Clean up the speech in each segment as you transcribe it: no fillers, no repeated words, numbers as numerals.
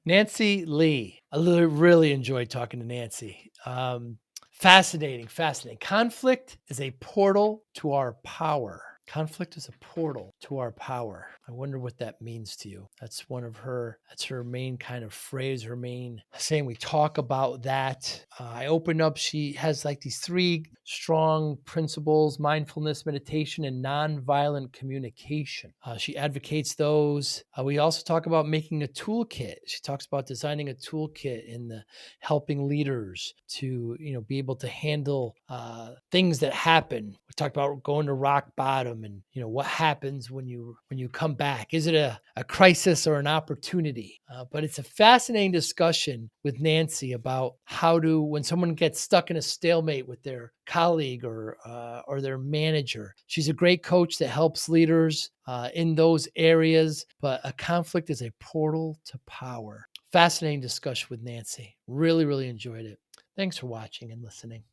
Nancy Lee. I really enjoyed talking to Nancy. Fascinating. Conflict is a portal to our power. Conflict is a portal to our power. I wonder what that means to you. That's her main kind of phrase, her main saying. We talk about that. I open up, she has like these three strong principles: mindfulness, meditation, and nonviolent communication. She advocates those. We also talk about making a toolkit. She talks about designing a toolkit in the helping leaders to, be able to handle things that happen. We talked about going to rock bottom and, what happens when you come back. Is it a crisis or an opportunity? But it's a fascinating discussion with Nancy about when someone gets stuck in a stalemate with their colleague or their manager. She's a great coach that helps leaders in those areas, but a conflict is a portal to power. Fascinating discussion with Nancy. Really enjoyed it. Thanks for watching and listening.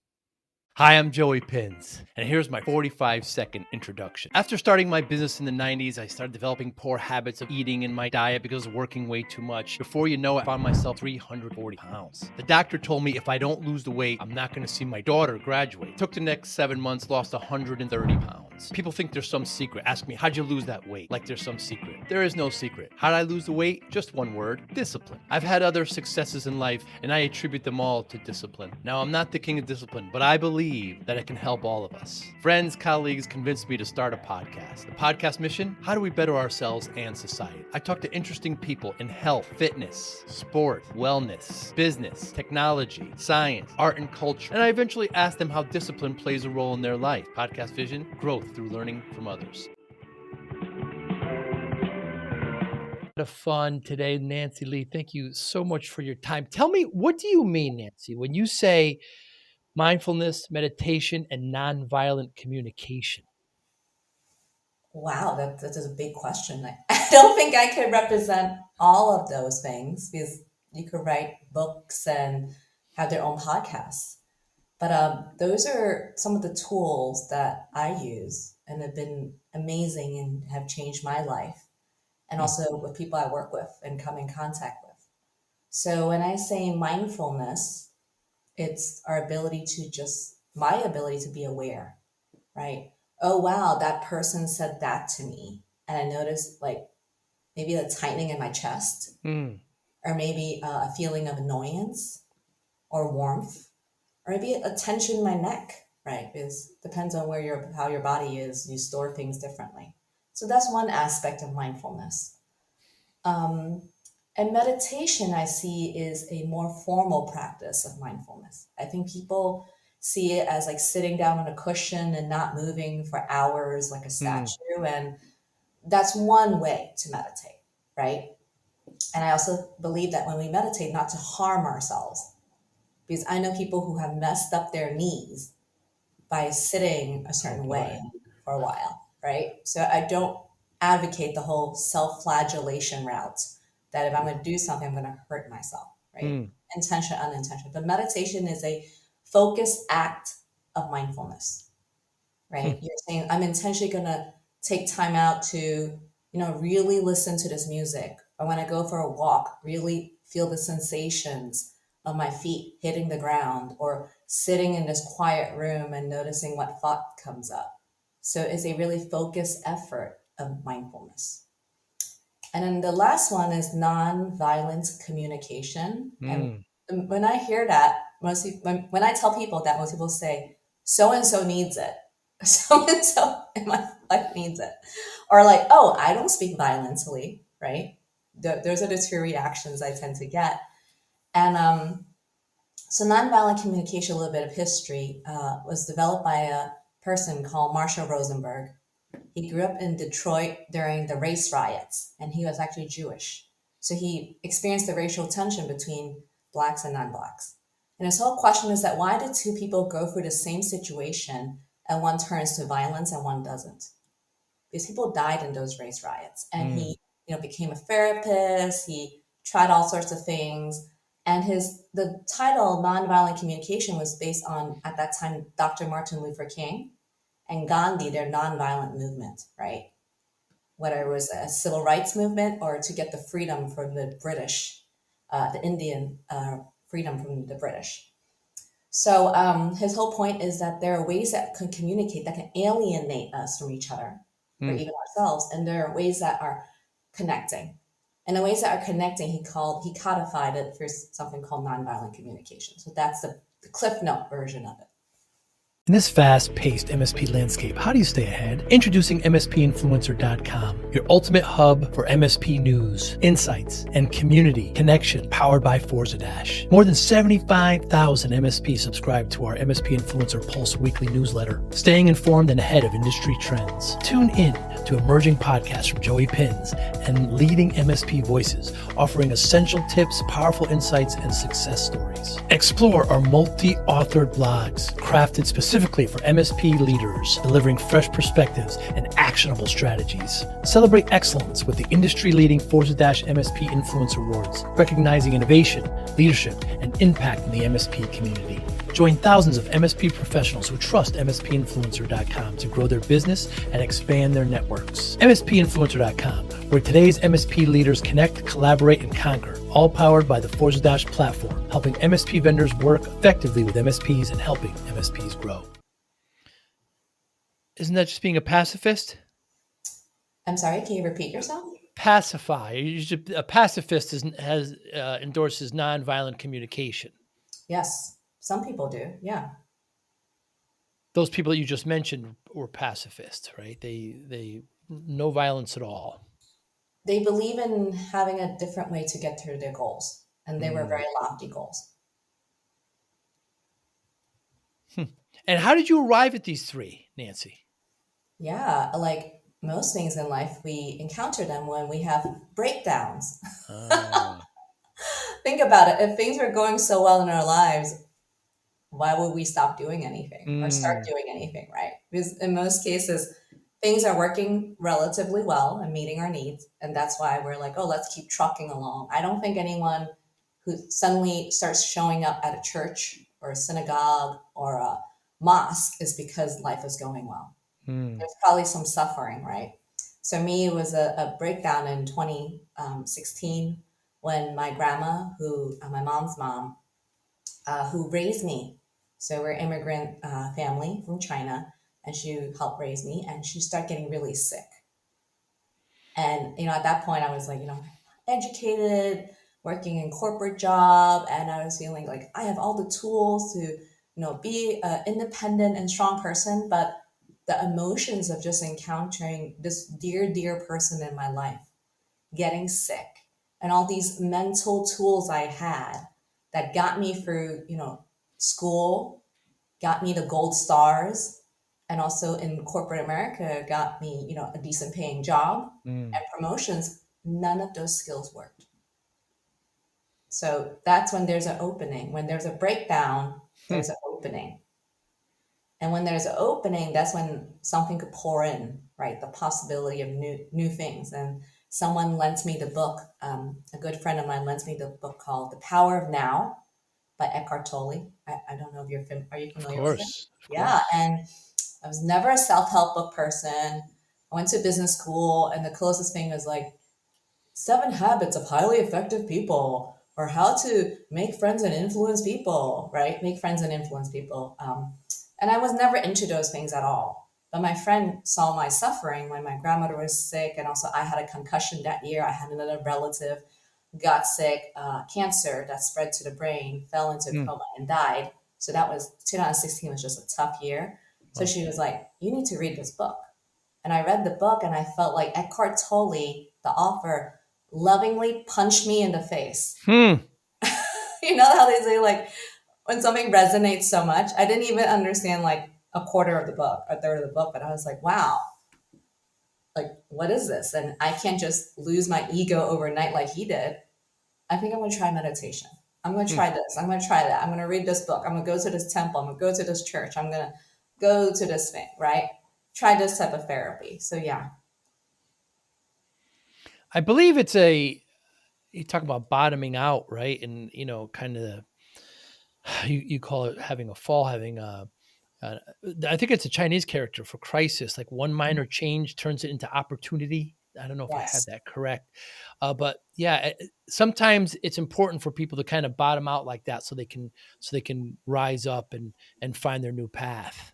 Hi, I'm Joey Pinz, and here's my 45-second introduction. After starting my business in the 90s, I started developing poor habits of eating in my diet because of working way too much. Before you know it, I found myself 340 pounds. The doctor told me if I don't lose the weight, I'm not going to see my daughter graduate. Took the next 7 months, lost 130 pounds. People think there's some secret. Ask me, how'd you lose that weight? Like there's some secret. There is no secret. How'd I lose the weight? Just one word: discipline. I've had other successes in life, and I attribute them all to discipline. Now, I'm not the king of discipline, but I believe that it can help all of us. Friends, colleagues convinced me to start a podcast. The podcast mission: how do we better ourselves and society? I talk to interesting people in health, fitness, sport, wellness, business, technology, science, art, and culture. And I eventually ask them how discipline plays a role in their life. Podcast vision: growth through learning from others. Of fun today, Nancy Lee. Thank you so much for your time. Tell me, what do you mean, Nancy, when you say mindfulness, meditation, and nonviolent communication? Wow, that is a big question. I don't think I could represent all of those things because you could write books and have their own podcasts. But those are some of the tools that I use and have been amazing and have changed my life, and also with people I work with and come in contact with. So when I say mindfulness, it's my ability to be aware, right? Oh, wow, that person said that to me. And I noticed like maybe a tightening in my chest, Mm. or maybe a feeling of annoyance or warmth, or maybe a tension in my neck, right? Because depends on how your body is, you store things differently. So that's one aspect of mindfulness. Um, and meditation, I see, is a more formal practice of mindfulness. I think people see it as like sitting down on a cushion and not moving for hours like a Mm. statue. And that's one way to meditate, right? And I also believe that when we meditate, not to harm ourselves, because I know people who have messed up their knees by sitting a Oh certain boy. way for a while, right? So I don't advocate the whole self-flagellation route that if I'm going to do something, I'm going to hurt myself, right? Mm. Intention, unintentional. But meditation is a focused act of mindfulness, right? You're saying, I'm intentionally going to take time out to, really listen to this music. Or when I go for a walk, really feel the sensations of my feet hitting the ground, or sitting in this quiet room and noticing what thought comes up. So it's a really focused effort of mindfulness. And then the last one is non-violent communication. And Mm. when I hear that, when I tell people that, most people say, so and so needs it. So and so in my life needs it. Or like, oh, I don't speak violently, right? Those are the two reactions I tend to get. And so nonviolent communication, a little bit of history, was developed by a person called Marshall Rosenberg. He grew up in Detroit during the race riots, and he was actually Jewish. So he experienced the racial tension between blacks and non-blacks. And his whole question is that why did two people go through the same situation and one turns to violence and one doesn't? Because people died in those race riots. And Mm. he, became a therapist. He tried all sorts of things. And the title Nonviolent Communication was based on, at that time, Dr. Martin Luther King and Gandhi, their nonviolent movement, right? Whether it was a civil rights movement or to get the freedom from the British the Indian freedom from the British. So his whole point is that there are ways that can communicate, that can alienate us from each other or Mm. even ourselves, and there are ways that are connecting. And the ways that are connecting, he codified it for something called nonviolent communication. So that's the Cliff Note version of it. In this fast-paced MSP landscape, how do you stay ahead? Introducing MSPinfluencer.com, your ultimate hub for MSP news, insights, and community connection powered by Forza Dash. More than 75,000 MSPs subscribe to our MSP Influencer Pulse weekly newsletter, staying informed and ahead of industry trends. Tune in to emerging podcasts from Joey Pinz and leading MSP voices, offering essential tips, powerful insights, and success stories. Explore our multi-authored blogs, crafted specifically for MSP leaders, delivering fresh perspectives and actionable strategies. Celebrate excellence with the industry-leading Forza-MSP Influencer Awards, recognizing innovation, leadership, and impact in the MSP community. Join thousands of MSP professionals who trust MSPinfluencer.com to grow their business and expand their networks. MSPinfluencer.com, where today's MSP leaders connect, collaborate, and conquer, all powered by the Forza Dash platform, helping MSP vendors work effectively with MSPs and helping MSPs grow. Isn't that just being a pacifist? I'm sorry, can you repeat yourself? Pacify. A pacifist endorses nonviolent communication. Yes, some people do. Yeah. Those people that you just mentioned were pacifists, right? They no violence at all. They believe in having a different way to get to their goals, and they were very lofty goals. And how did you arrive at these three, Nancy? Yeah, like most things in life, we encounter them when we have breakdowns. Think about it. If things were going so well in our lives, why would we stop doing anything or start doing anything, right? Because in most cases, things are working relatively well and meeting our needs. And that's why we're like, oh, let's keep trucking along. I don't think anyone who suddenly starts showing up at a church or a synagogue or a mosque is because life is going well. There's probably some suffering, right? So me, it was a breakdown in 2016 when my grandma, my mom's mom, who raised me. So we're immigrant family from China, and she helped raise me, and she started getting really sick. And at that point, I was like, educated, working in corporate job, and I was feeling like I have all the tools to, be an independent and strong person, but the emotions of just encountering this dear, dear person in my life getting sick and all these mental tools I had that got me through, school, got me the gold stars, and also in corporate America got me, a decent paying job and promotions. None of those skills worked. So that's when there's an opening. When there's a breakdown, there's an opening. And when there's an opening, that's when something could pour in, right? The possibility of new things. And someone lends me the book. A good friend of mine lends me the book called The Power of Now by Eckhart Tolle. I don't know if are you familiar with it? Yeah. And I was never a self-help book person. I went to business school, and the closest thing was like 7 Habits of Highly Effective People, or how to make friends and influence people, right? Make friends and influence people. And I was never into those things at all. But my friend saw my suffering when my grandmother was sick, and also I had a concussion that year. I had another relative got sick, cancer that spread to the brain, fell into a coma, and died. So that was 2016 was just a tough year. So she was like, "You need to read this book." And I read the book, and I felt like Eckhart Tolle, the author, lovingly punched me in the face. You know how they say, like, when something resonates so much, I didn't even understand like a quarter of the book, a third of the book, but I was like, wow, like, what is this? And I can't just lose my ego overnight like he did. I think I'm going to try meditation. I'm going to try this. I'm going to try that. I'm going to read this book. I'm going to go to this temple. I'm going to go to this church. I'm going to go to this thing, right? Try this type of therapy. So, yeah. I believe you talk about bottoming out, right? And, kind of, you call it having a fall, I think it's a Chinese character for crisis. Like one minor change turns it into opportunity. I don't know if I had Yes. that correct. But yeah, sometimes it's important for people to kind of bottom out like that so they can rise up and find their new path.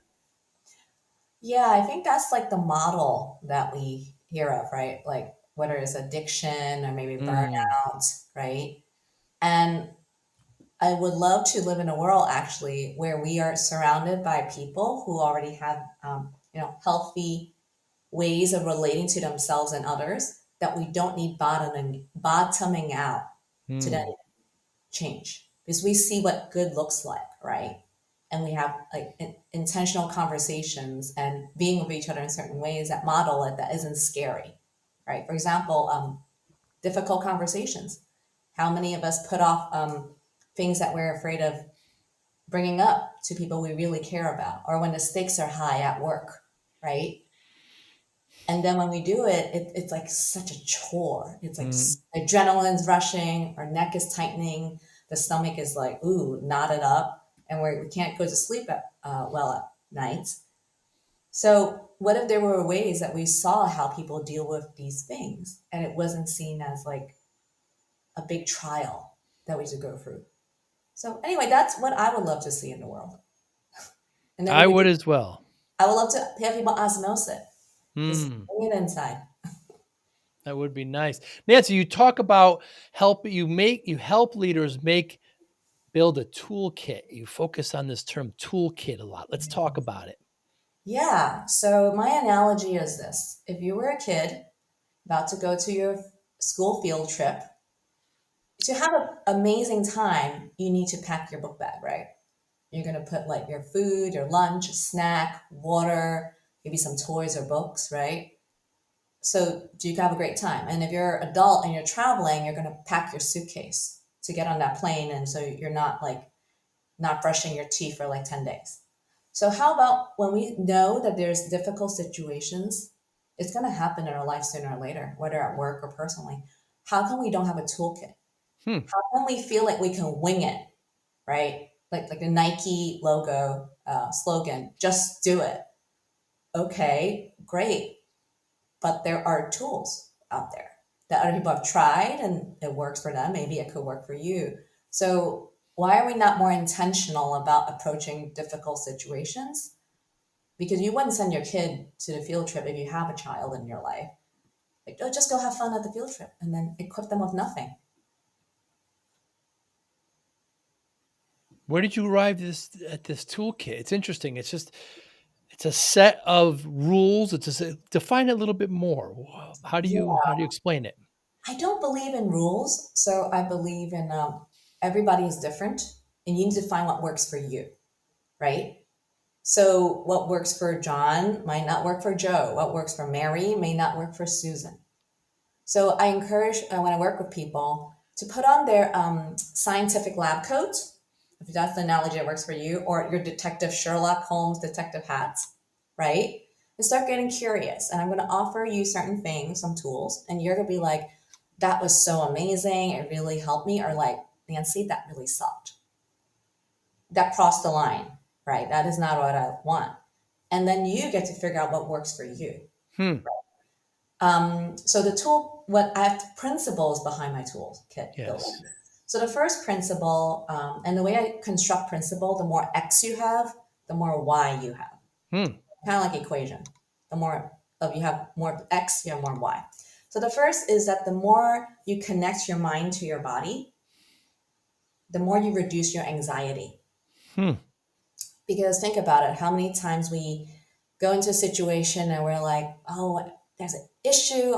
Yeah, I think that's like the model that we hear of, right? Like whether it's addiction or maybe Mm, burnout, right? And I would love to live in a world actually where we are surrounded by people who already have, healthy ways of relating to themselves and others, that we don't need bottoming out to then mm, change, because we see what good looks like, right? And we have like intentional conversations and being with each other in certain ways that model it, that isn't scary, right? For example, difficult conversations. How many of us put off things that we're afraid of bringing up to people we really care about, or when the stakes are high at work, right? And then when we do it, it's like such a chore. It's like mm. adrenaline's rushing, our neck is tightening, the stomach is like, ooh, knotted up, and we can't go to sleep well at nights. So, what if there were ways that we saw how people deal with these things and it wasn't seen as like a big trial that we should go through? So, anyway, that's what I would love to see in the world. And then we I could would do, as well. I would love to have people osmose it, just Mm, bring it inside. that would be nice. Nancy, you talk about you help leaders build a toolkit. You focus on this term toolkit a lot. Let's talk about it. Yeah. So my analogy is this: if you were a kid about to go to your school field trip, to have an amazing time, you need to pack your book bag, right? You're going to put like your food, your lunch, snack, water, maybe some toys or books, right? So do you have a great time? And if you're an adult and you're traveling, you're going to pack your suitcase to get on that plane. And so you're not like not brushing your teeth for like 10 days. So, how about when we know that there's difficult situations, it's going to happen in our life sooner or later, whether at work or personally? How come we don't have a toolkit? Hmm. How come we feel like we can wing it, right? Like the Nike logo slogan, just do it. Okay, great. But there are tools out there that other people have tried and it works for them. Maybe it could work for you. So, why are we not more intentional about approaching difficult situations? Because you wouldn't send your kid to the field trip if you have a child in your life. Like, oh, just go have fun at the field trip and then equip them with nothing. Where did you arrive at this toolkit? It's interesting. It's a set of rules. Define it a little bit more. Yeah. How do you explain it? I don't believe in rules. So I believe in everybody is different and you need to find what works for you, right? So what works for John might not work for Joe. What works for Mary may not work for Susan. So I encourage when I work with people to put on their scientific lab coat, if that's the analogy that works for you, or your detective Sherlock Holmes detective hats, right? And start getting curious. And I'm going to offer you certain things, some tools, and you're going to be like, that was so amazing. It really helped me. Or like, Nancy, that really sucked. That crossed the line, right? That is not what I want. And then you get to figure out what works for you. Hmm. So the tool, what I have principles behind my tool kit building. Yes. So the first principle, and the way I construct principle, the more X you have, the more Y you have. Hmm. Kind of like equation. The more of you have more X, you have more Y. So the first is that the more you connect your mind to your body, the more you reduce your anxiety. Hmm. Because think about it, how many times we go into a situation and we're like, oh, there's an issue.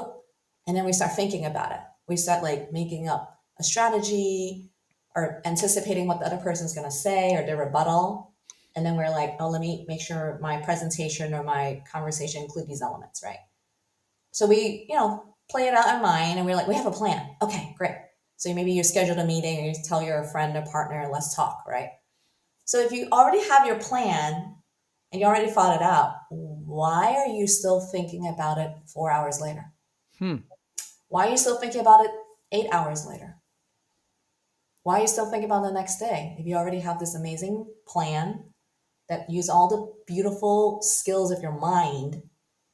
And then we start thinking about it. We start like making up a strategy or anticipating what the other person's going to say or their rebuttal. And then we're like, oh, let me make sure my presentation or my conversation include these elements, right? So we, play it out in our mind and we're like, we have a plan. Okay, great. So maybe you scheduled a meeting or you tell your friend or partner, let's talk, right? So if you already have your plan and you already thought it out, why are you still thinking about it 4 hours later? Hmm. Why are you still thinking about it 8 hours later? Why are you still thinking about the next day? If you already have this amazing plan that use all the beautiful skills of your mind,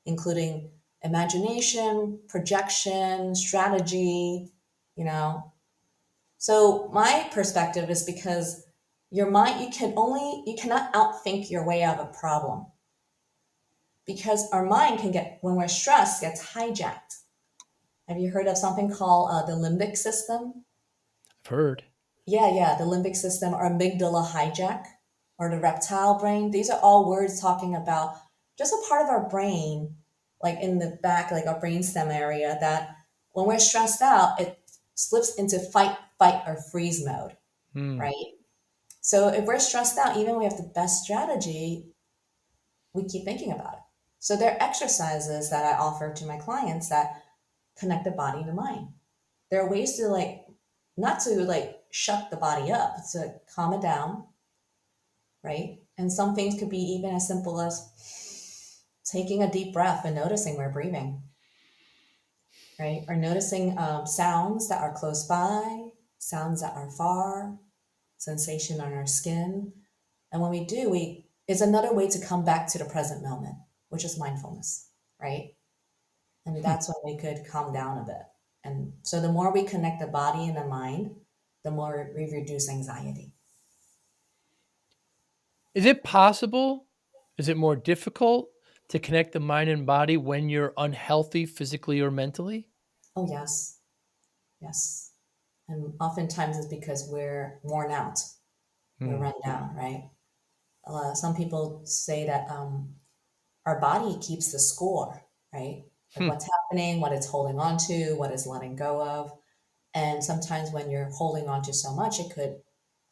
including imagination, projection, strategy, you know. So my perspective is because your mind, you cannot outthink your way out of a problem, because our mind can get, when we're stressed, gets hijacked. Have you heard of something called the limbic system? I've heard. Yeah, the limbic system, or amygdala hijack, or the reptile brain. These are all words talking about just a part of our brain, like in the back, like our brainstem area, that when we're stressed out, it slips into fight, fight, or freeze mode, Hmm. right? So if we're stressed out, even when we have the best strategy, we keep thinking about it. So there are exercises that I offer to my clients that connect the body and the mind. There are ways to like, not to like shut the body up, to calm it down, right? And some things could be even as simple as taking a deep breath and noticing we're breathing, right? Or noticing sounds that are close by, sounds that are far, sensation on our skin. And when we do, it's another way to come back to the present moment, which is mindfulness, right? And Hmm. that's when we could calm down a bit. And so the more we connect the body and the mind, the more we reduce anxiety. Is it possible? Is it more difficult to connect the mind and body when you're unhealthy physically or mentally? Oh, yes, yes. And oftentimes it's because we're worn out, we're Hmm. run down, right? Some people say that our body keeps the score, right? Like Hmm. what's happening, what it's holding on to, what it's letting go of. And sometimes when you're holding on to so much, it could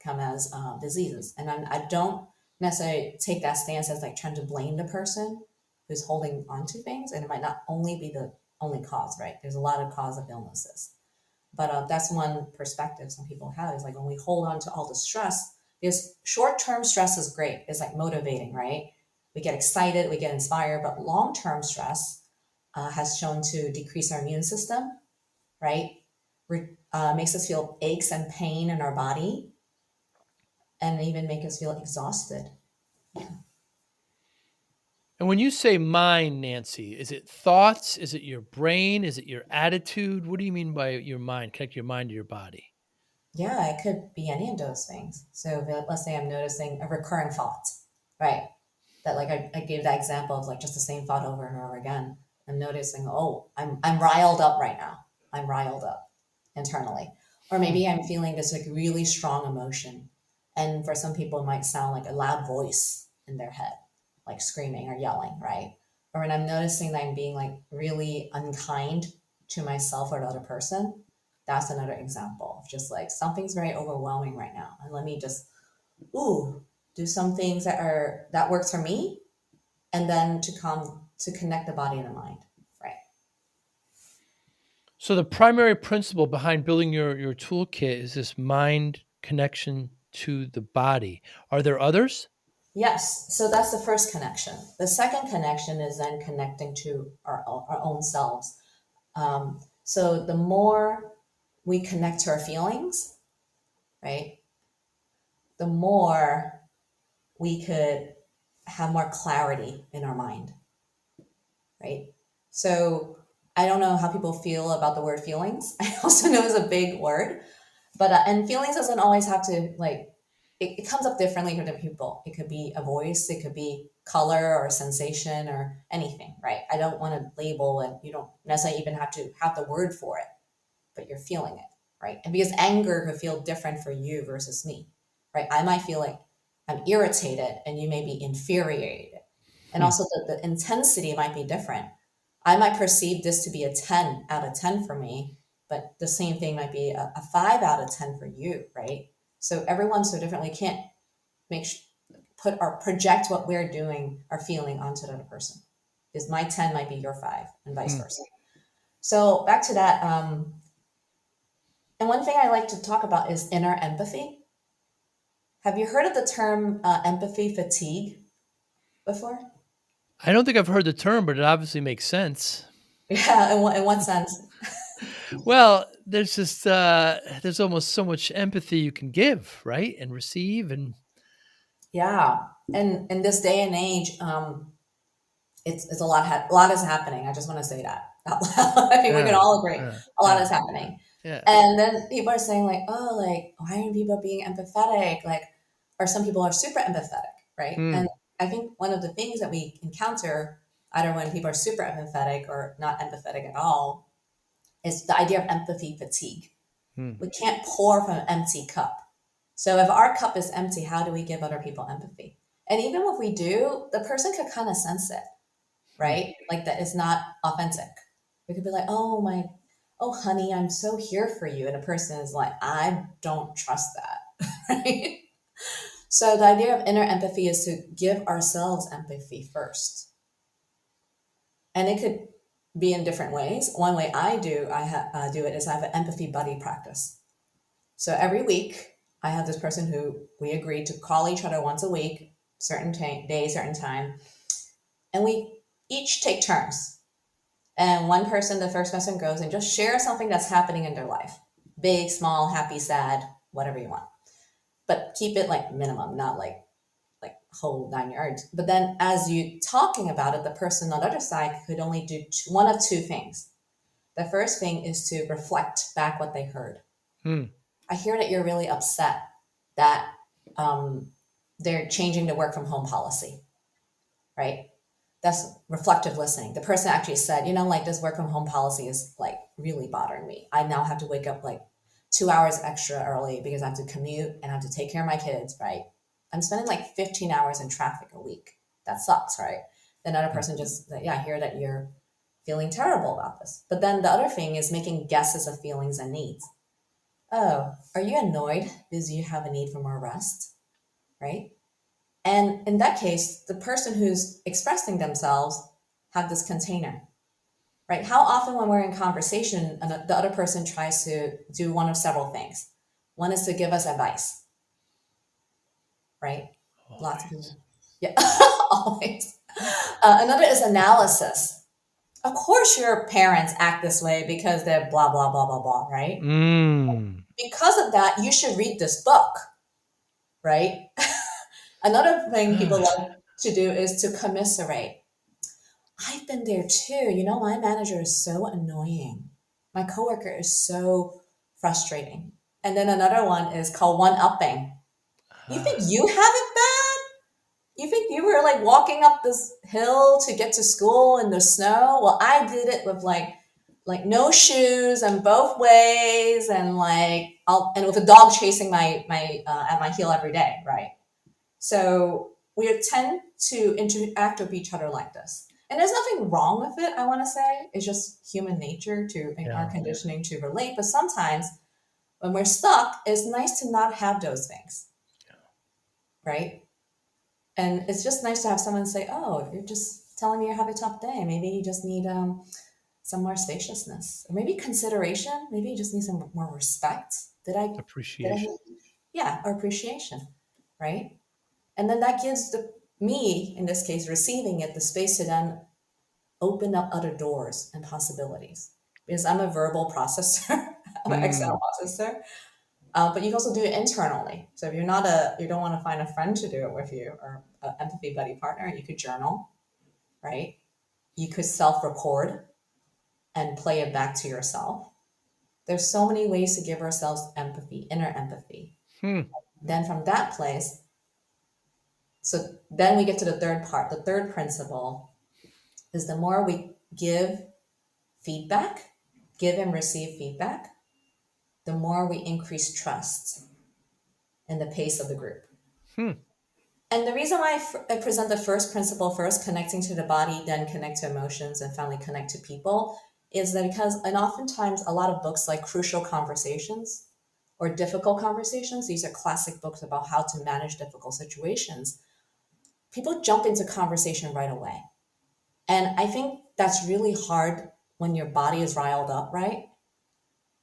come as diseases. And I don't necessarily take that stance as like trying to blame the person who's holding on to things. And it might not only be the only cause, right? There's a lot of cause of illnesses. But that's one perspective some people have, is like when we hold on to all the stress, because short term stress is great. It's like motivating, right? We get excited, we get inspired, but long term stress has shown to decrease our immune system, right? Makes us feel aches and pain in our body, and even make us feel exhausted. Yeah. And when you say mind, Nancy, is it thoughts? Is it your brain? Is it your attitude? What do you mean by your mind? Connect your mind to your body. Yeah, it could be any of those things. So let's say I'm noticing a recurring thought, right? That like I gave that example of like just the same thought over and over again. I'm noticing, oh, I'm riled up right now. I'm riled up internally. Or Hmm. maybe I'm feeling this like really strong emotion. And for some people it might sound like a loud voice in their head, like screaming or yelling, right? Or when I'm noticing that I'm being like really unkind to myself or the other person, that's another example of just like something's very overwhelming right now. And let me just, ooh, do some things that works for me, and then to connect the body and the mind, right? So the primary principle behind building your toolkit is this mind connection to the body. Are there others? Yes, so that's the first connection. The second connection is then connecting to our own selves. So the more we connect to our feelings, right, the more we could have more clarity in our mind, right? So I don't know how people feel about the word feelings. I also know it's a big word, but and feelings doesn't always have to like, it comes up differently for different people. It could be a voice, it could be color or sensation or anything, right? I don't want to label, and you don't necessarily even have to have the word for it, but you're feeling it, right? And because anger could feel different for you versus me, right? I might feel like I'm irritated and you may be infuriated. And Hmm. also the intensity might be different. I might perceive this to be a 10 out of 10 for me, but the same thing might be a 5 out of 10 for you, right? So everyone's so different. We can't make put or project what we're doing or feeling onto the other person, because my 10 might be your 5 and vice Hmm. versa. So back to that. And one thing I like to talk about is inner empathy. Have you heard of the term empathy fatigue before? I don't think I've heard the term, but it obviously makes sense. Yeah, in what sense? Well, there's almost so much empathy you can give, right? And receive and Yeah. And in this day and age, it's a lot is happening. I just want to say that out loud. I think we can Yeah. all agree Yeah. a lot Yeah. is happening. Yeah. And then people are saying like, oh, like why aren't people being empathetic? Like, or some people are super empathetic, right? And Mm. I think one of the things that we encounter either when people are super empathetic or not empathetic at all is the idea of empathy fatigue. Mm. We can't pour from an empty cup. So if our cup is empty, how do we give other people empathy? And even if we do, the person could kind of sense it, Mm. right? Like that is not authentic. We could be like, oh my, oh honey, I'm so here for you. And a person is like, I don't trust that. Right? So the idea of inner empathy is to give ourselves empathy first. And it could be in different ways. One way do it is I have an empathy buddy practice. So every week, I have this person who we agreed to call each other once a week, certain day, certain time, and we each take turns. And one person, the first person goes and just shares something that's happening in their life. Big, small, happy, sad, whatever you want. But keep it like minimum, not like whole 9 yards. But then as you talking about it, the person on the other side could only do one of two things. The first thing is to reflect back what they heard. Mm. I hear that you're really upset that um, they're changing the work from home policy, right? That's reflective listening. The person actually said, like this work from home policy is like really bothering me. I now have to wake up like 2 hours extra early because I have to commute and I have to take care of my kids, right? I'm spending like 15 hours in traffic a week. That sucks, right? Another Mm. person just, yeah, I hear that you're feeling terrible about this. But then the other thing is making guesses of feelings and needs. Oh, are you annoyed because you have a need for more rest? Right? And in that case, the person who's expressing themselves have this container, right? How often when we're in conversation, and the other person tries to do one of several things. One is to give us advice, right? Lots of Always. people. Yeah, always. Another is analysis. Of course, your parents act this way because they're blah, blah, blah, blah, blah, right? Mm. Because of that, you should read this book, right? Another thing people like to do is to commiserate. I've been there too. My manager is so annoying. My coworker is so frustrating. And then another one is called one upping. You think Ah. you have it bad? You think you were like walking up this hill to get to school in the snow? Well, I did it with like no shoes and both ways and and with a dog chasing my at my heel every day, right? So we tend to interact with each other like this. And there's nothing wrong with it, I want to say. It's just human nature in our Yeah. conditioning to relate. But sometimes when we're stuck, it's nice to not have those things, right? And it's just nice to have someone say, oh, you're just telling me you have a tough day. Maybe you just need some more spaciousness, or maybe consideration. Maybe you just need some more respect. Did I, Appreciation. yeah, or appreciation, right? And then that gives me, in this case, receiving it, the space to then open up other doors and possibilities. Because I'm a verbal processor, I'm an external Mm. processor, but you can also do it internally. So if you don't want to find a friend to do it with you or an empathy buddy partner, you could journal, right? You could self-record and play it back to yourself. There's so many ways to give ourselves empathy, inner empathy. Hmm. Then from that place, so then we get to the third part. The third principle is the more we feedback, give and receive feedback, the more we increase trust in the pace of the group. Hmm. And the reason why I present the first principle first, connecting to the body, then connect to emotions, and finally connect to people, is that and oftentimes a lot of books like Crucial Conversations or Difficult Conversations, these are classic books about how to manage difficult situations. People jump into conversation right away. And I think that's really hard when your body is riled up, right?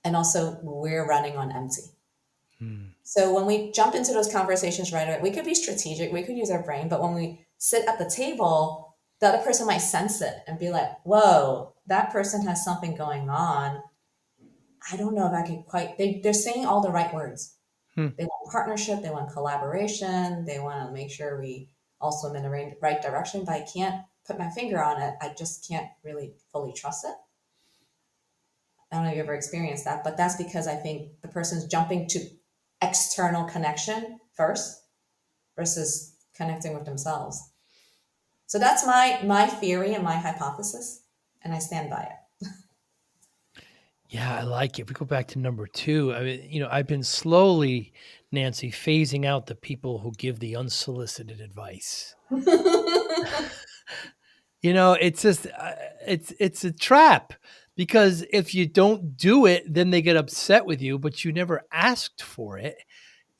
And also we're running on empty. Hmm. So when we jump into those conversations right away, we could be strategic, we could use our brain, but when we sit at the table, the other person might sense it and be like, whoa, that person has something going on. I don't know if I can they're saying all the right words. Hmm. They want partnership, they want collaboration, they want to make sure we all swim in the right direction, but I can't put my finger on it, I just can't really fully trust it. I don't know if you ever experienced that, but that's because I think the person's jumping to external connection first versus connecting with themselves. So that's my theory and my hypothesis, and I stand by it. Yeah, I like it. If we go back to number 2, I mean, I've been slowly, Nancy, phasing out the people who give the unsolicited advice. It's just it's a trap because if you don't do it, then they get upset with you, but you never asked for it.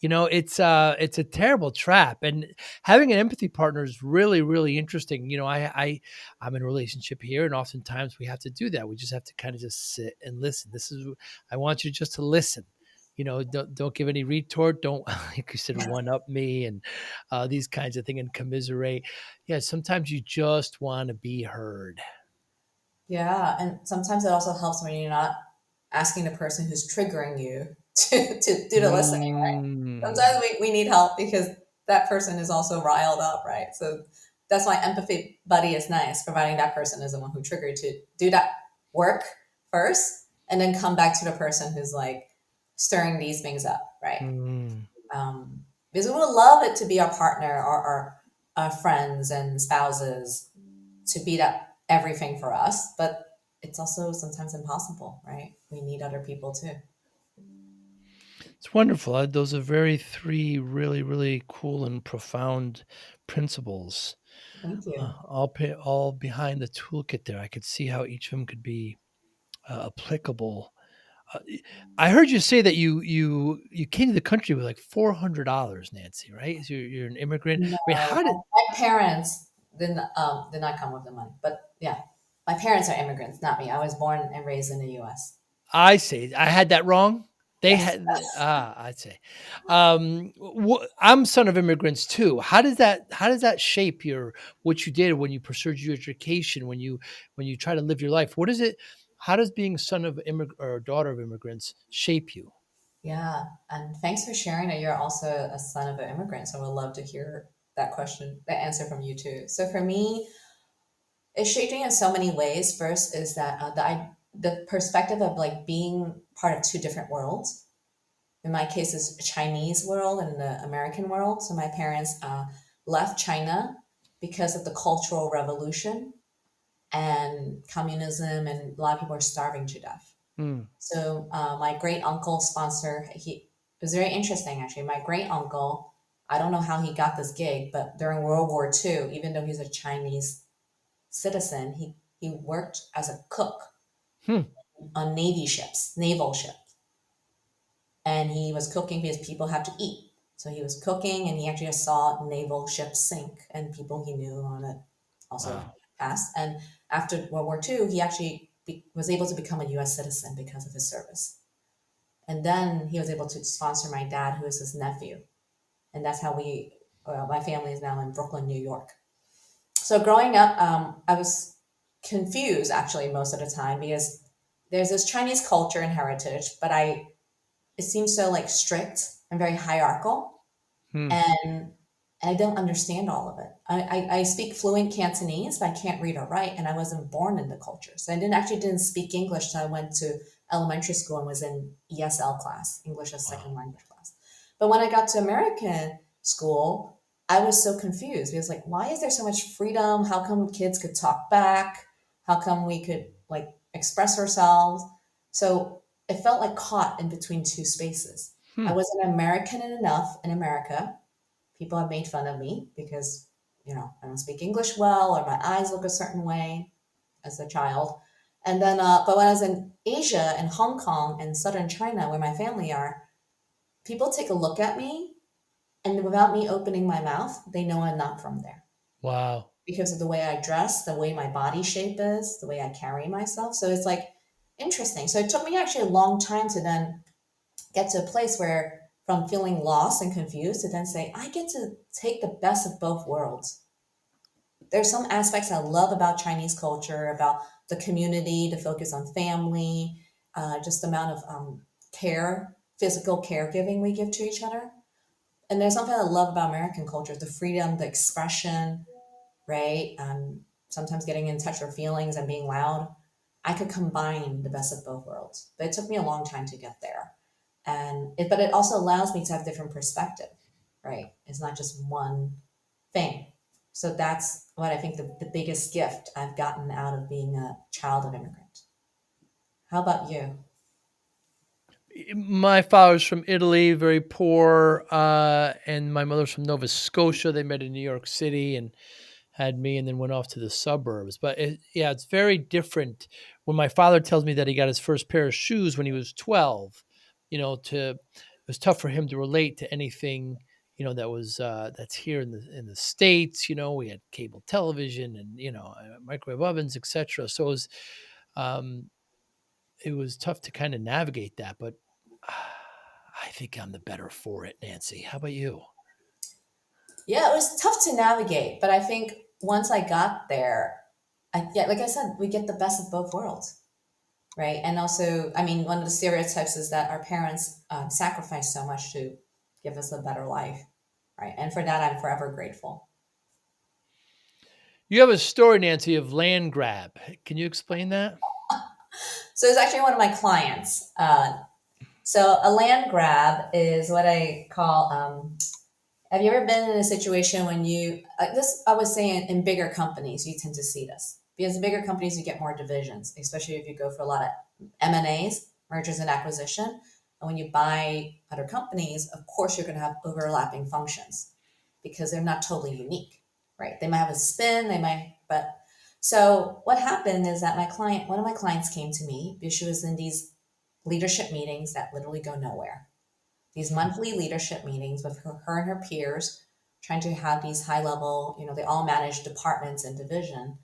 It's a terrible trap, and having an empathy partner is really, really interesting. I'm in a relationship here, and oftentimes we have to do that. We just have to kind of just sit and listen. I want you just to listen. Don't give any retort. Don't, like you said, one up me and these kinds of things and commiserate. Yeah, sometimes you just want to be heard. Yeah, and sometimes it also helps when you're not asking the person who's triggering you to do the listening, right? Mm. Sometimes we need help because that person is also riled up, right? So that's why empathy buddy is nice, providing that person is the one who triggered to do that work first and then come back to the person who's like stirring these things up, right? Mm. Because we would love it to be our partner or our friends and spouses to beat up everything for us, but it's also sometimes impossible, right? We need other people too. It's wonderful. Those are very 3 really, really cool and profound principles, Thank you. all behind the toolkit there. I could see how each of them could be applicable. I heard you say that you came to the country with like $400, Nancy, right? So you're an immigrant. No, I mean, how did my parents did not come with the money, but yeah, my parents are immigrants, not me. I was born and raised in the U.S. I say I had that wrong? They Yes. had I'd say. I'm son of immigrants too. How does that shape what you did when you pursued your education, when you try to live your life? What is it How does being son of or daughter of immigrants shape you? Yeah, and thanks for sharing that you're also a son of an immigrant. So I would love to hear that question, the answer from you too. So for me, it's shaping in so many ways. First is that the perspective of like being part of two different worlds. In my case, is Chinese world and the American world. So my parents left China because of the Cultural Revolution and communism, and a lot of people are starving to death. Hmm. So my great uncle sponsor. It was very interesting actually. My great uncle, I don't know how he got this gig, but during World War II, even though he's a Chinese citizen, he worked as a cook Hmm. on Navy ships, naval ships, and he was cooking because people have to eat. So he was cooking, and he actually saw naval ships sink, and people he knew on it also Wow. passed. And after World War II, he actually was able to become a U.S. citizen because of his service. And then he was able to sponsor my dad, who is his nephew, and that's how my family is now in Brooklyn, New York. So growing up, I was confused actually most of the time because there's this Chinese culture and heritage, but it seems so like strict and very hierarchical, Hmm. and I don't understand all of it. I speak fluent Cantonese, but I can't read or write, and I wasn't born in the culture, so I didn't speak English till I went to elementary school and was in ESL class, English as Wow. second language class. But when I got to American school, I was so confused because like, why is there so much freedom? How come kids could talk back? How come we could like express ourselves? So it felt like caught in between two spaces. I Hmm. wasn't American enough in America. People have made fun of me because, I don't speak English well or my eyes look a certain way as a child. And then, but when I was in Asia and Hong Kong and southern China, where my family are, people take a look at me, and without me opening my mouth, they know I'm not from there Wow. because of the way I dress, the way my body shape is, the way I carry myself. So it's like interesting. So it took me actually a long time to then get to a place where from feeling lost and confused to then say, I get to take the best of both worlds. There's some aspects I love about Chinese culture, about the community, the focus on family, just the amount of care, physical caregiving we give to each other. And there's something I love about American culture, the freedom, the expression, right? sometimes getting in touch with her feelings and being loud. I could combine the best of both worlds, but it took me a long time to get there. But it also allows me to have different perspective, right? It's not just one thing. So that's what I think the biggest gift I've gotten out of being a child of immigrant. How about you? My father's from Italy, very poor, and my mother's from Nova Scotia. They met in New York City and had me, and then went off to the suburbs. But yeah, it's very different. When my father tells me that he got his first pair of shoes when he was 12, it was tough for him to relate to anything, that was that's here in the States. We had cable television and microwave ovens, etc. So um, it was tough to kind of navigate that, but I think I'm the better for it, Nancy. How about you? Yeah, it was tough to navigate, but I think once I got there, yeah, like I said, we get the best of both worlds, right? And also, I mean, one of the stereotypes is that our parents sacrificed so much to give us a better life, right? And for that, I'm forever grateful. You have a story, Nancy, of land grab. Can you explain that? So it's actually one of my clients. So a land grab is what I call. Have you ever been in a situation when this? I was saying in bigger companies, you tend to see this because in bigger companies you get more divisions, especially if you go for a lot of M&As, mergers and acquisition. And when you buy other companies, of course you're going to have overlapping functions because they're not totally unique, right? They might have a spin, but so what happened is that one of my clients came to me because she was in these leadership meetings that literally go nowhere. These monthly leadership meetings with her and her peers, trying to have these high level, they all manage departments and division.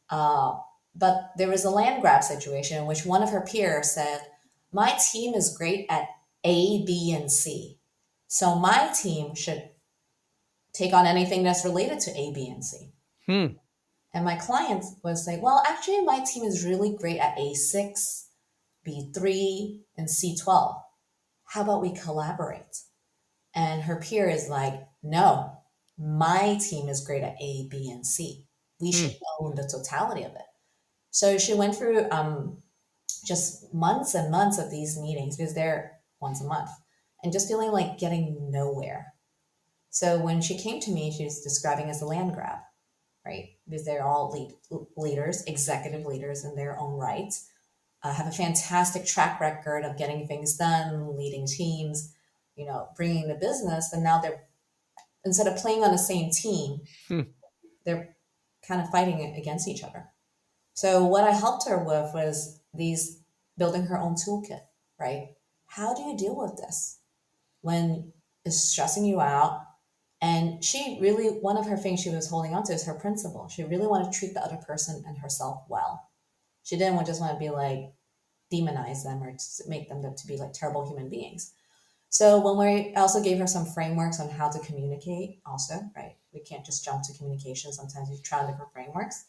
But there was a land grab situation in which one of her peers said, my team is great at A, B, and C. So my team should take on anything that's related to A, B, and C. Hmm. And my client was like, well, actually, my team is really great at A6, B3, and C12. How about we collaborate? And her peer is like, no, my team is great at A, B, and C. We Hmm. should own the totality of it. So she went through just months and months of these meetings because they're once a month and just feeling like getting nowhere. So when she came to me, she was describing as a land grab, right? Because they're all leaders, executive leaders in their own rights, have a fantastic track record of getting things done, leading teams, bringing the business. And now they're, instead of playing on the same team, Hmm. they're kind of fighting against each other. So what I helped her with was building her own toolkit, right? How do you deal with this when it's stressing you out? And she really, one of her things she was holding on to is her principle. She really wanted to treat the other person and herself well. She didn't just want to be like, demonize them or to make them to be like terrible human beings. So when we also gave her some frameworks on how to communicate also, right? We can't just jump to communication. Sometimes we try different frameworks.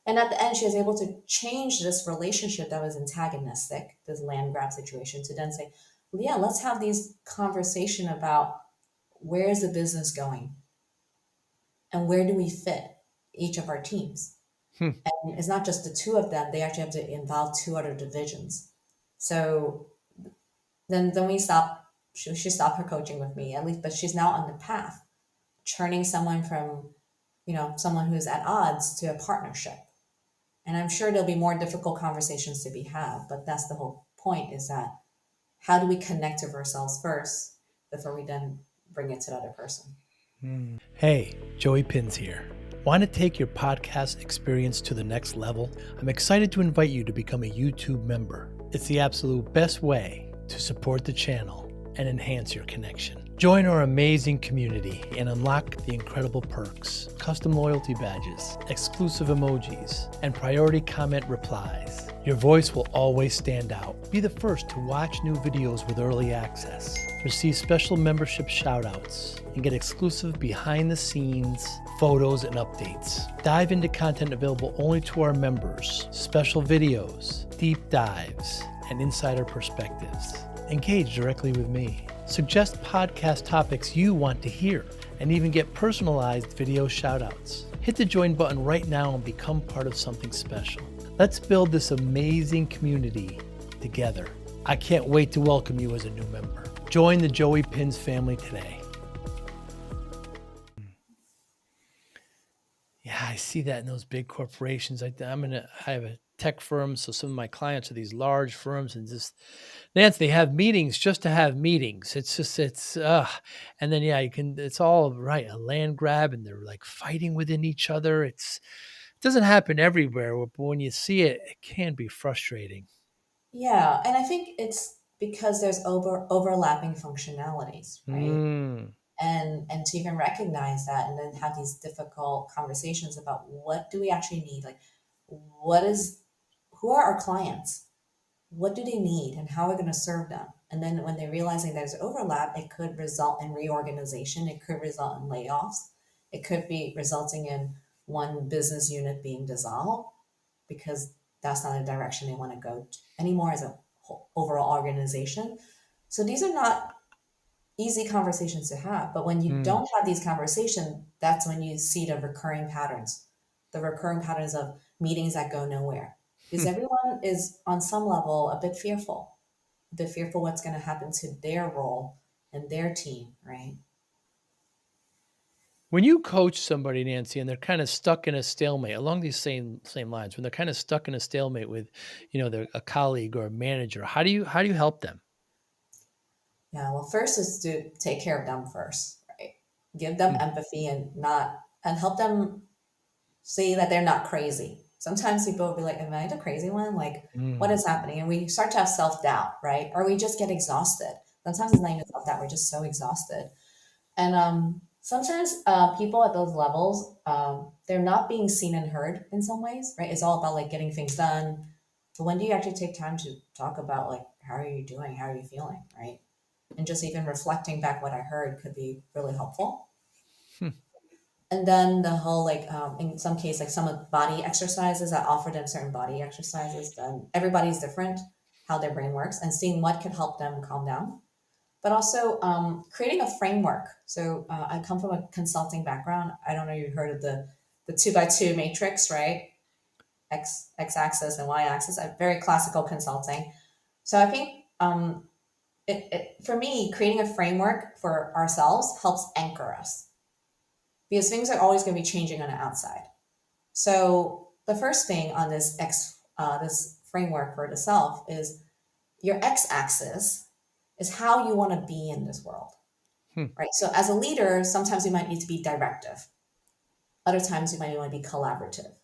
And at the end, she was able to change this relationship that was antagonistic, this land grab situation, to then say, well, yeah, let's have these conversation about where is the business going and where do we fit each of our teams. Hmm. And it's not just the two of them, they actually have to involve two other divisions. So then we stopped, she stopped her coaching with me, at least, but she's now on the path, turning someone from, someone who's at odds to a partnership. And I'm sure there'll be more difficult conversations to be had, but that's the whole point, is that how do we connect with ourselves first before we then bring it to the other person? Hey, Joey Pinz here. Want to take your podcast experience to the next level? I'm excited to invite you to become a YouTube member. It's the absolute best way to support the channel and enhance your connection. Join our amazing community and unlock the incredible perks, custom loyalty badges, exclusive emojis, and priority comment replies. Your voice will always stand out. Be the first to watch new videos with early access, receive special membership shoutouts, and get exclusive behind-the-scenes photos and updates. Dive into content available only to our members, special videos, deep dives, and insider perspectives. Engage directly with me. Suggest podcast topics you want to hear and even get personalized video shoutouts. Hit the join button right now and become part of something special. Let's build this amazing community together. I can't wait to welcome you as a new member. Join the Joey Pinz family today. Yeah, I see that in those big corporations. I have a tech firm, so some of my clients are these large firms, and just Nance, they have meetings just to have meetings. And then it's all right, a land grab, and they're like fighting within each other. It doesn't happen everywhere, but when you see it, it can be frustrating. Yeah, and I think it's because there's overlapping functionalities, right? Mm. And to even recognize that and then have these difficult conversations about what do we actually need? Like what is who are our clients? What do they need and how are we going to serve them? And then when they're realizing there's overlap, it could result in reorganization, it could result in layoffs, it could be resulting in one business unit being dissolved because that's not the direction they want to go anymore as a whole, overall organization. So these are not easy conversations to have. But when you Mm. don't have these conversations, that's when you see the recurring patterns of meetings that go nowhere. Because everyone is on some level a bit fearful what's going to happen to their role and their team, right? When you coach somebody, Nancy, and they're kind of stuck in a stalemate along these same lines, when they're kind of stuck in a stalemate with, a colleague or a manager, how do you help them? Yeah, well, first is to take care of them first, right? Give them Hmm. empathy and help them see that they're not crazy. Sometimes people will be like, am I the crazy one? Like, what Mm. is happening? And we start to have self doubt, right? Or we just get exhausted. Sometimes it's not even self doubt, we're just so exhausted. And sometimes people at those levels, they're not being seen and heard in some ways, right? It's all about like getting things done. But when do you actually take time to talk about like, how are you doing? How are you feeling, right? And just even reflecting back what I heard could be really helpful. Hmm. And then the whole like in some case like some of the body exercises, I offer them certain body exercises. Then everybody's different how their brain works and seeing what can help them calm down, but also creating a framework. So I come from a consulting background. I don't know if you've heard of the 2x2 matrix, right? X axis and Y axis, a very classical consulting. So I think for me, creating a framework for ourselves helps anchor us because things are always going to be changing on the outside. So the first thing on this framework for the self is your x-axis is how you want to be in this world, Hmm. right? So as a leader, sometimes you might need to be directive. Other times you might want to be collaborative.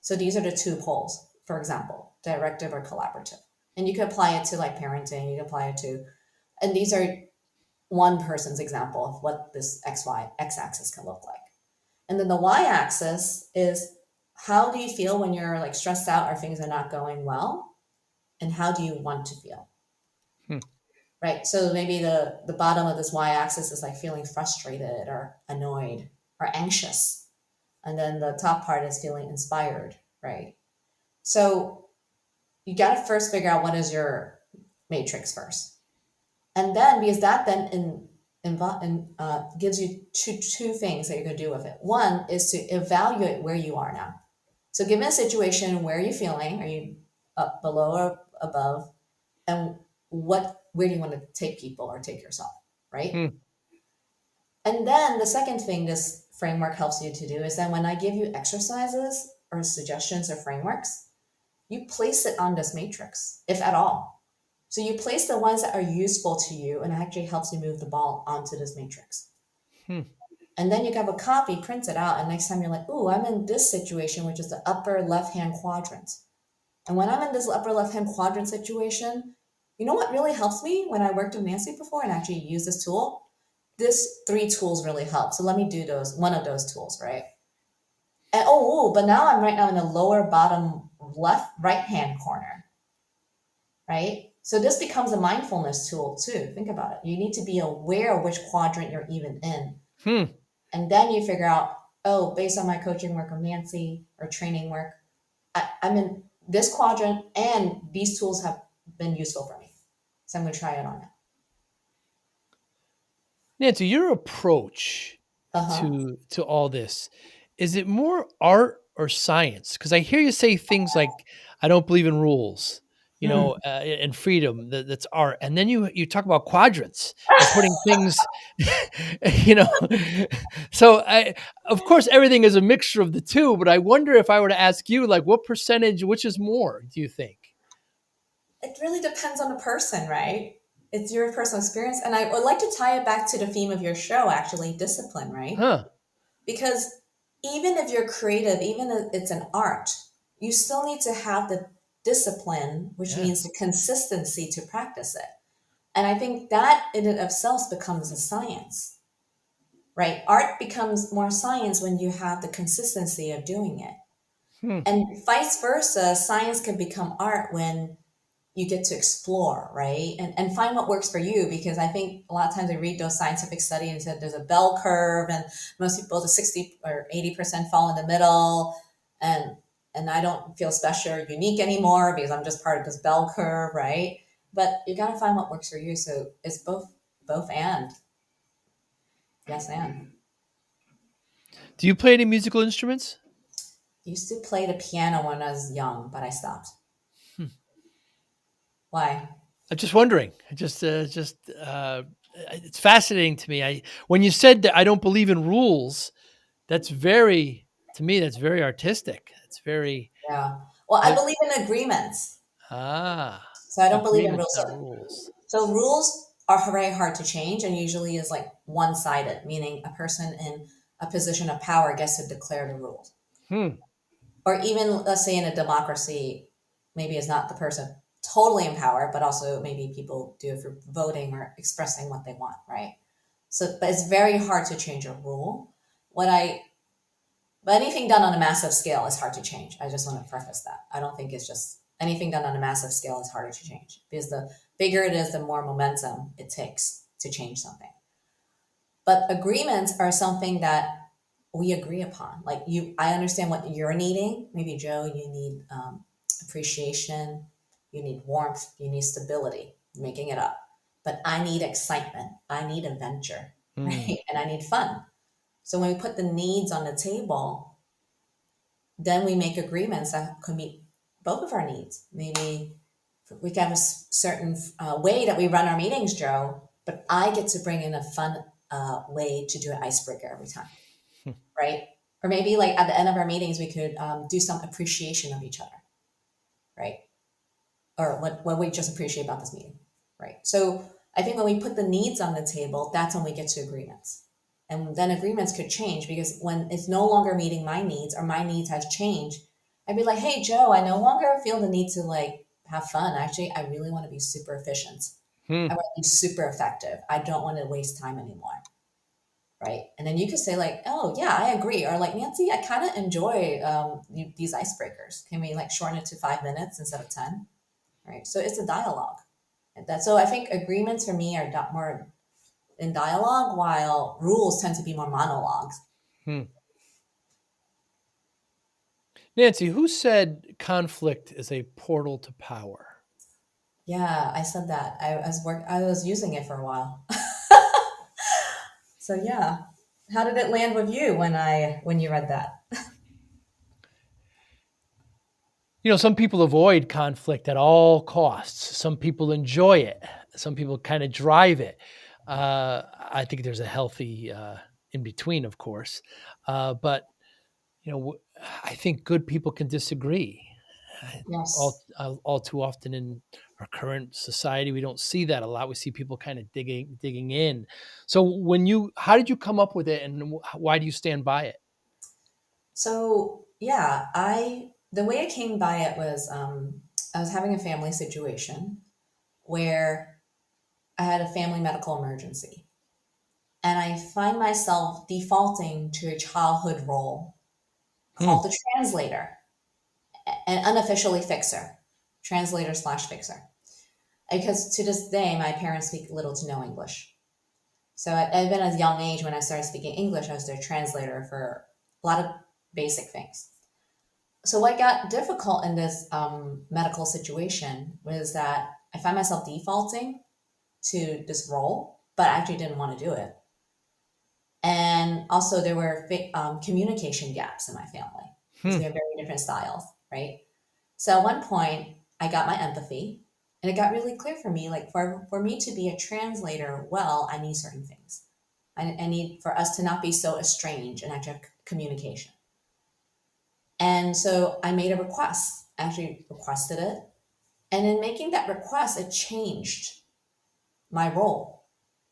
So these are the two poles, for example, directive or collaborative. And you can apply it to like parenting, you can apply it to, and these are one person's example of what this x-axis can look like. And then the y-axis is how do you feel when you're like stressed out or things are not going well? And how do you want to feel? Hmm. Right. So maybe the bottom of this y-axis is like feeling frustrated or annoyed or anxious. And then the top part is feeling inspired, right? So you got to first figure out what is your matrix first. And then because that then gives you two things that you can do with it. One is to evaluate where you are now. So given a situation, where are you feeling? Are you up below or above? And where do you want to take people or take yourself? Right. Hmm. And then the second thing this framework helps you to do is then when I give you exercises or suggestions or frameworks, you place it on this matrix, if at all. So you place the ones that are useful to you and it actually helps you move the ball onto this matrix. Hmm. And then you can have a copy, print it out, and next time you're like, ooh, I'm in this situation, which is the upper left-hand quadrant. And when I'm in this upper left-hand quadrant situation, you know what really helps me when I worked with Nancy before and actually use this tool? This three tools really help. So let me do one of those tools, right? And but now I'm right now in the lower bottom left right-hand corner, right? So this becomes a mindfulness tool too. Think about it. You need to be aware of which quadrant you're even in. Hmm. And then you figure out, oh, based on my coaching work of Nancy or training work, I'm in this quadrant and these tools have been useful for me. So I'm going to try it on it. Nancy, your approach Uh-huh. to all this. Is it more art or science? Because I hear you say things like, "I don't believe in rules," Hmm. and freedom. That's art, and then you talk about quadrants and putting things, you know. So of course, everything is a mixture of the two. But I wonder if I were to ask you, like, what percentage, which is more? Do you think? It really depends on the person, right? It's your personal experience. And I would like to tie it back to the theme of your show, actually, discipline, right? Huh? Because even if you're creative, even if it's an art, you still need to have the discipline, which means Yes. the consistency to practice it. And I think that in and of itself becomes a science, right? Art becomes more science when you have the consistency of doing it. Hmm. And vice versa, science can become art when you get to explore, right? And find what works for you. Because I think a lot of times I read those scientific studies and said there's a bell curve, and most people, the 60 or 80% fall in the middle. And I don't feel special or unique anymore because I'm just part of this bell curve, right? But you got to find what works for you. So it's both and yes and. Do you play any musical instruments? Used to play the piano when I was young, but I stopped. Hmm. Why? I'm just wondering. It's fascinating to me. I When you said that I don't believe in rules, that's very to me. That's very artistic. It's very Yeah. Well, I that believe in agreements. ah So I don't believe in agreements, rules. not rules. So rules are very hard to change and usually is like one-sided, meaning a person in a position of power gets to declare the rules. Hmm. Or even let's say in a democracy, maybe it's not the person totally in power, but also maybe people do it for voting or expressing what they want, right? So, but it's very hard to change a rule. What I But anything done on a massive scale is hard to change. I just want to preface that. I don't think it's just anything done on a massive scale is harder to change because the bigger it is, the more momentum it takes to change something. But agreements are something that we agree upon. Like I understand what you're needing. Maybe Joe, you need appreciation, you need warmth, you need stability. Making it up. But I need excitement. I need adventure, Hmm. right? And I need fun. So when we put the needs on the table, then we make agreements that could meet both of our needs. Maybe we can have a certain way that we run our meetings, Joe, but I get to bring in a fun way to do an icebreaker every time, right? Or maybe like at the end of our meetings, we could do some appreciation of each other, right? Or what we just appreciate about this meeting, right? So I think when we put the needs on the table, that's when we get to agreements. And then agreements could change because when it's no longer meeting my needs or my needs has changed, I'd be like, hey, Joe, I no longer feel the need to like have fun. Actually, I really want to be super efficient. Hmm. I want to be super effective. I don't want to waste time anymore. Right. And then you could say, like, oh, yeah, I agree. Or like, Nancy, I kind of enjoy these icebreakers. Can we like shorten it to 5 minutes instead of 10? Right. So it's a dialogue. So I think agreements for me are more in dialogue, while rules tend to be more monologues. Hmm. Nancy, who said conflict is a portal to power? Yeah, I said that. I was using it for a while. So yeah. How did it land with you when you read that? Some people avoid conflict at all costs. Some people enjoy it. Some people kind of drive it. I think there's a healthy in between, of course. But I think good people can disagree. Yes. All too often in our current society, we don't see that a lot. We see people kind of digging in. So how did you come up with it, and why do you stand by it? So yeah, I the way I came by it was I was having a family situation where I had a family medical emergency. And I find myself defaulting to a childhood role Hmm. called the translator, an unofficially fixer, translator slash fixer. Because to this day, my parents speak little to no English. So even at a young age, when I started speaking English, I was their translator for a lot of basic things. So what got difficult in this medical situation was that I find myself defaulting to this role, but I actually didn't want to do it. And And also there were communication gaps in my family because Hmm. we have very different styles, right? So at one point, I got my empathy, and it got really clear for me, like for me to be a translator, well, I need certain things. I need for us to not be so estranged and actually have communication. And so I made a request, actually requested it. And in making that request, it changed my role.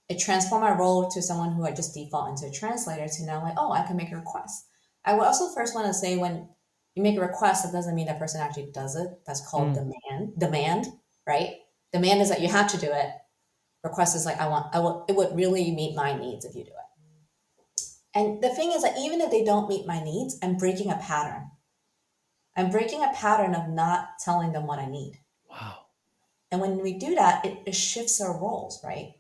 It transformed my role to someone who I just default into a translator to now like, oh, I can make a request. I would also first want to say when you make a request, that doesn't mean that person actually does it. That's called Hmm. demand. Demand, right? Demand is that you have to do it. Request is like I will. It would really meet my needs if you do it. And the thing is that even if they don't meet my needs, I'm breaking a pattern. I'm breaking a pattern of not telling them what I need. Wow. And when we do that, it shifts our roles, right?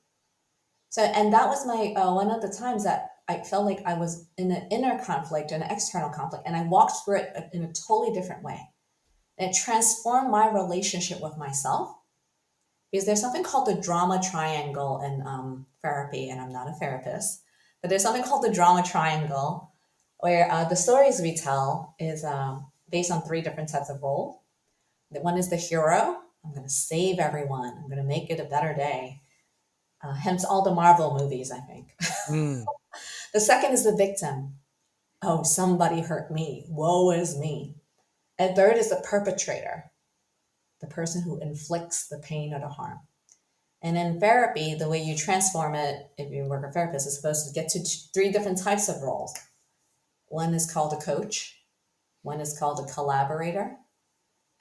So, and that was my one of the times that I felt like I was in an inner conflict and an external conflict, and I walked through it in a totally different way. And it transformed my relationship with myself because there's something called the drama triangle in therapy, and I'm not a therapist, but there's something called the drama triangle where the stories we tell is based on three different types of roles. The one is the hero. I'm going to save everyone. I'm going to make it a better day. Hence all the Marvel movies, I think. Hmm. The second is the victim. Oh, somebody hurt me. Woe is me. And third is the perpetrator, the person who inflicts the pain or the harm. And in therapy, the way you transform it, if you work with a therapist, is supposed to get to three different types of roles. One is called a coach, one is called a collaborator,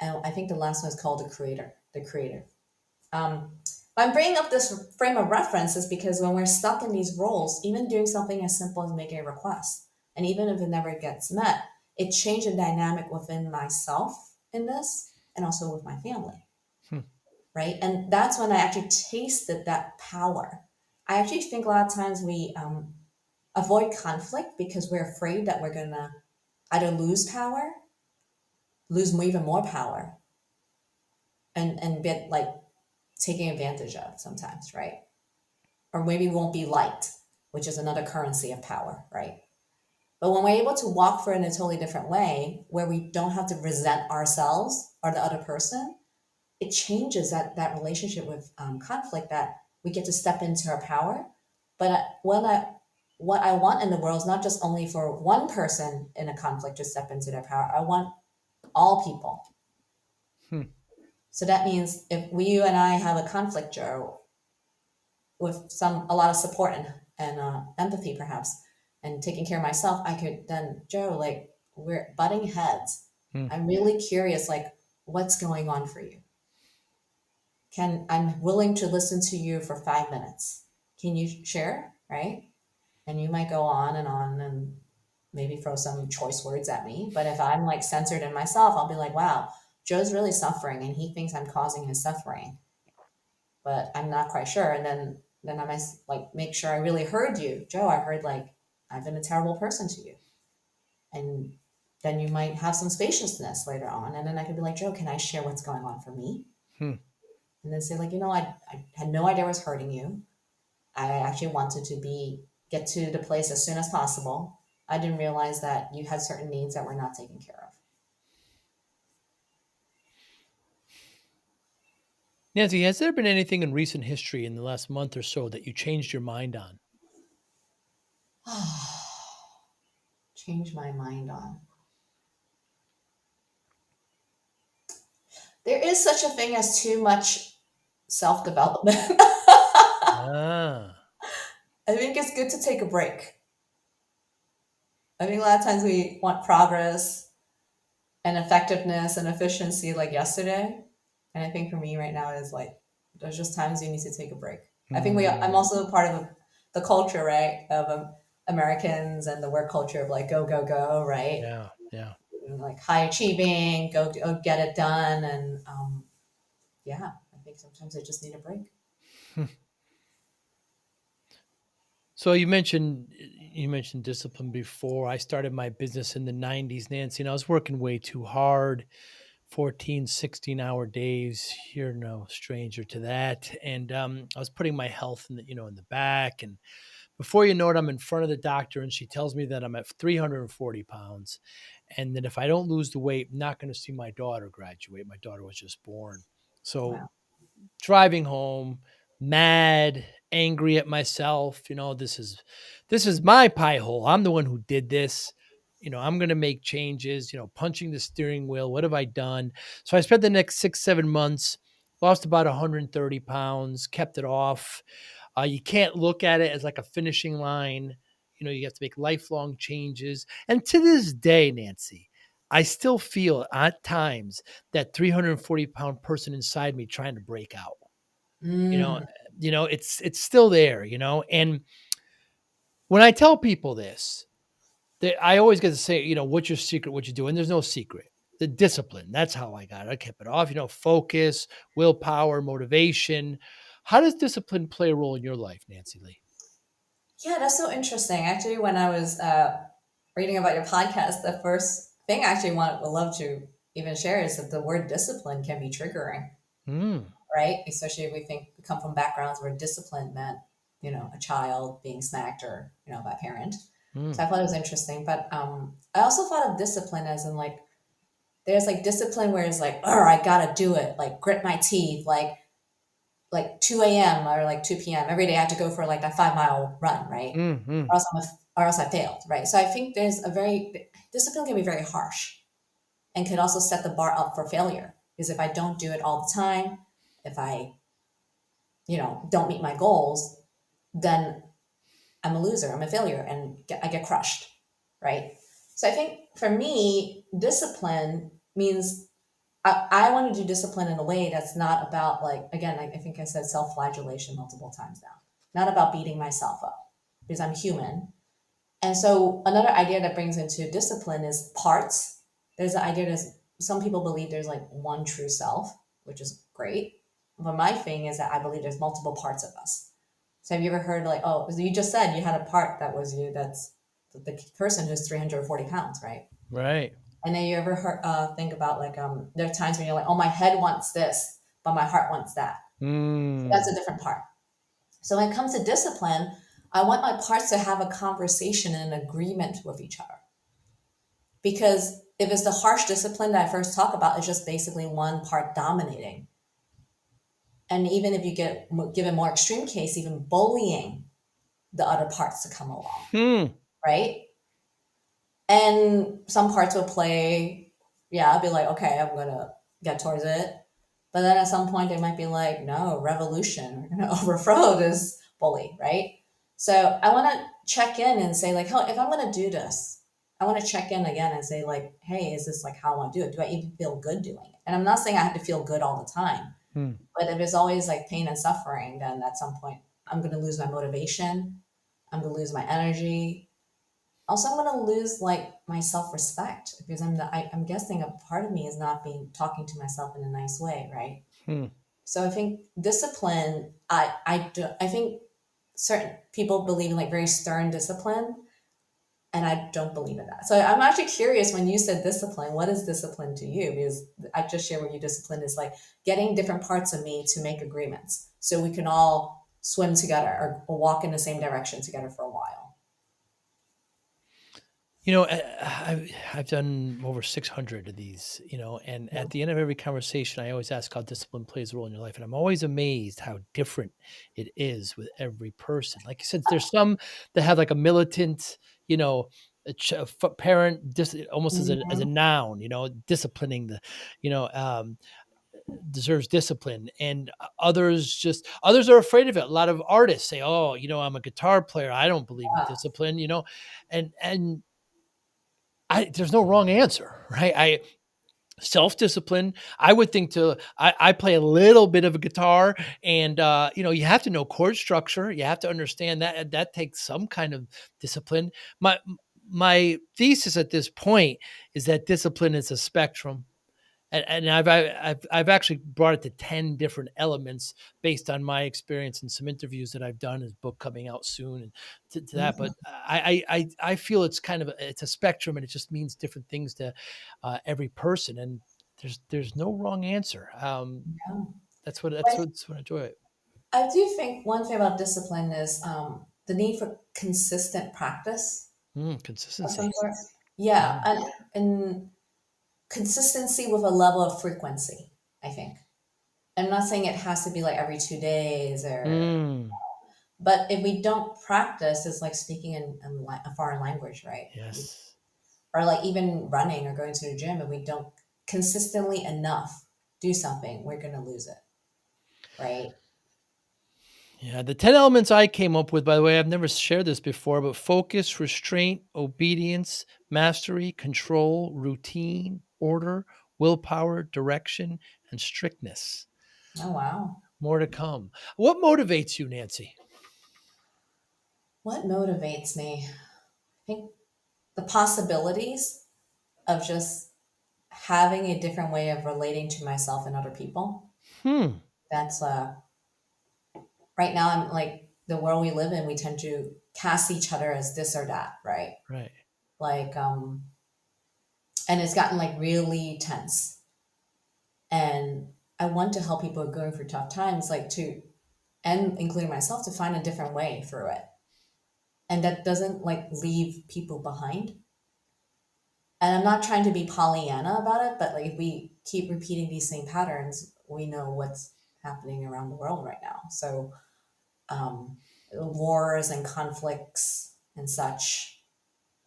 and I think the last one is called the creator. The creator. Um, I'm bringing up this frame of reference is because when we're stuck in these roles, even doing something as simple as making a request, and even if it never gets met, it changed the dynamic within myself in this and also with my family, Hmm. right? And that's when I actually tasted that power. I actually think a lot of times we avoid conflict because we're afraid that we're going to either lose power, lose even more power, and get like taken advantage of sometimes, right? Or maybe we won't be liked, which is another currency of power, right? But when we're able to walk for it in a totally different way, where we don't have to resent ourselves or the other person, it changes that relationship with conflict that we get to step into our power. But what I want in the world is not just only for one person in a conflict to step into their power. I want all people. Hmm. So that means if you and I have a conflict, Joe, with a lot of support and empathy perhaps and taking care of myself, I could then, Joe, like we're butting heads. Hmm. I'm really curious, like what's going on for you. I'm willing to listen to you for 5 minutes. Can you share? Right? And you might go on and maybe throw some choice words at me. But if I'm like censored in myself, I'll be like, wow, Joe's really suffering and he thinks I'm causing his suffering, but I'm not quite sure. And then I might like make sure I really heard you. Joe, I heard like I've been a terrible person to you. And then you might have some spaciousness later on. And then I could be like, Joe, can I share what's going on for me? Hmm. And then say, like, I had no idea I was hurting you. I actually wanted to get to the place as soon as possible. I didn't realize that you had certain needs that were not taken care Nancy, has there been anything in recent history in the last month or so that you changed your mind on? of. Change my mind on. There is such a thing as too much self development. Ah. I think it's good to take a break. I think a lot of times we want progress and effectiveness and efficiency like yesterday. And I think for me right now is like there's just times you need to take a break. I think I'm Hmm. also part of the culture, right, of Americans and the work culture of like go go go, right? Yeah. Yeah. Like high achieving, go get it done, and yeah, I think sometimes I just need a break. So you mentioned discipline before. I started my business in the 90s, Nancy, and I was working way too hard, 14, 16-hour days. You're no stranger to that. And I was putting my health in the back and Before you know it, I'm in front of the doctor and she tells me that I'm at 340 pounds and that if I don't lose the weight, I'm not going to see my daughter graduate. My daughter was just born. So Wow. driving home, mad, angry at myself. This is my pie hole. I'm the one who did this. I'm going to make changes. Punching the steering wheel. What have I done? So I spent the next 6 7 months, lost about 130 pounds, kept it off. You can't look at it as like a finishing line. You have to make lifelong changes. And to this day, Nancy, I still feel at times that 340-pound person inside me trying to break out. You know, Mm. it's still there, and when I tell people this, I always get to say, what's your secret, what you do? And there's no secret. The discipline, that's how I got it. I kept it off, focus, willpower, motivation. How does discipline play a role in your life, Nancy Lee? Yeah, that's so interesting. Actually, when I was reading about your podcast, the first thing I actually would love to even share is that the word discipline can be triggering, Mm, right? Especially if we come from backgrounds where discipline meant, a child being smacked or, by a parent. So mm, I thought it was interesting. But I also thought of discipline as in like, there's like discipline where it's like, oh, I gotta do it, like grit my teeth, like 2 a.m. or like 2 p.m. every day. I have to go for like a 5 mile run, right? mm, mm, Or else I failed, right? So I think discipline can be very harsh and could also set the bar up for failure. Because if I don't do it all the time, if I, don't meet my goals, then I'm a loser, I'm a failure, and I get crushed, right? So I think for me, discipline means I want to do discipline in a way that's not about like, again, I think I said self-flagellation multiple times now, not about beating myself up because I'm human. And so another idea that brings into discipline is parts. There's the idea that some people believe there's like one true self, which is great. But my thing is that I believe there's multiple parts of us. So have you ever heard like, oh, you just said you had a part that was you, that's the person who's 340 pounds, right? right. And then you ever think about like, there are times when you're like, oh, my head wants this, but my heart wants that. So that's Mm, a different part. So when it comes to discipline, I want my parts to have a conversation and an agreement with each other. Because if it's the harsh discipline that I first talk about, it's just basically one part dominating. And even if you give a more extreme case, even bullying the other parts to come along, hmm. right? And some parts will play, yeah, I'll be like, okay, I'm gonna get towards it. But then at some point they might be like, no, revolution, we're gonna overthrow this bully, right? So I wanna check in and say, like, oh, if I'm gonna do this, I wanna check in again and say, like, hey, is this like how I wanna do it? Do I even feel good doing it? And I'm not saying I have to feel good all the time, Hmm. but if it's always like pain and suffering, then at some point I'm gonna lose my motivation, I'm gonna lose my energy, also I'm going to lose like my self-respect because I'm guessing a part of me is not being talking to myself in a nice way, right? Hmm. So I think discipline, I think certain people believe in like very stern discipline, and I don't believe in that. So I'm actually curious, when you said discipline, what is discipline to you? Because I just shared with you, discipline is like getting different parts of me to make agreements so we can all swim together or walk in the same direction together for a while. I've done over 600 of these, and Yeah. at the end of every conversation, I always ask how discipline plays a role in your life. And I'm always amazed how different it is with every person. Like you said, there's some that have like a militant, parent, almost as a Mhm. noun, disciplining you know, um, deserves discipline, and others are afraid of it. A lot of artists say, oh, I'm a guitar player, I don't believe in Yeah. discipline, and there's no wrong answer, right? I self-discipline, I would think I play a little bit of a guitar, and you have to know chord structure, you have to understand that takes some kind of discipline. My thesis at this point is that discipline is a spectrum, and I've actually brought it to 10 different elements based on my experience and some interviews that I've done. His book coming out soon, and to that. Mhm. But I feel it's kind of it's a spectrum, and it just means different things to every person. And there's no wrong answer. Yeah. That's what But I enjoy it. I do think one thing about discipline is the need for consistent practice of some Consistency. sort. Yeah, Mm. and consistency with a level of frequency, I think. I'm not saying it has to be like every 2 days or, Mm. but if we don't practice, it's like speaking a foreign language, right? Yes. Or like even running or going to the gym, if we don't consistently enough do something, we're going to lose it, right? Yeah, the 10 elements I came up with, by the way, I've never shared this before, but focus, restraint, obedience, mastery, control, routine, order, willpower, direction, and strictness. Oh, wow. More to come. What motivates you, Nancy? What motivates me? I think the possibilities of just having a different way of relating to myself and other people. Hmm. That's right now I'm like the world we live in, we tend to cast each other as this or that, right? Right. Like and it's gotten like really tense. And I want to help people going through tough times, like to, and including myself, to find a different way through it. And that doesn't like leave people behind. And I'm not trying to be Pollyanna about it, but like if we keep repeating these same patterns, we know what's happening around the world right now. So um, wars and conflicts and such.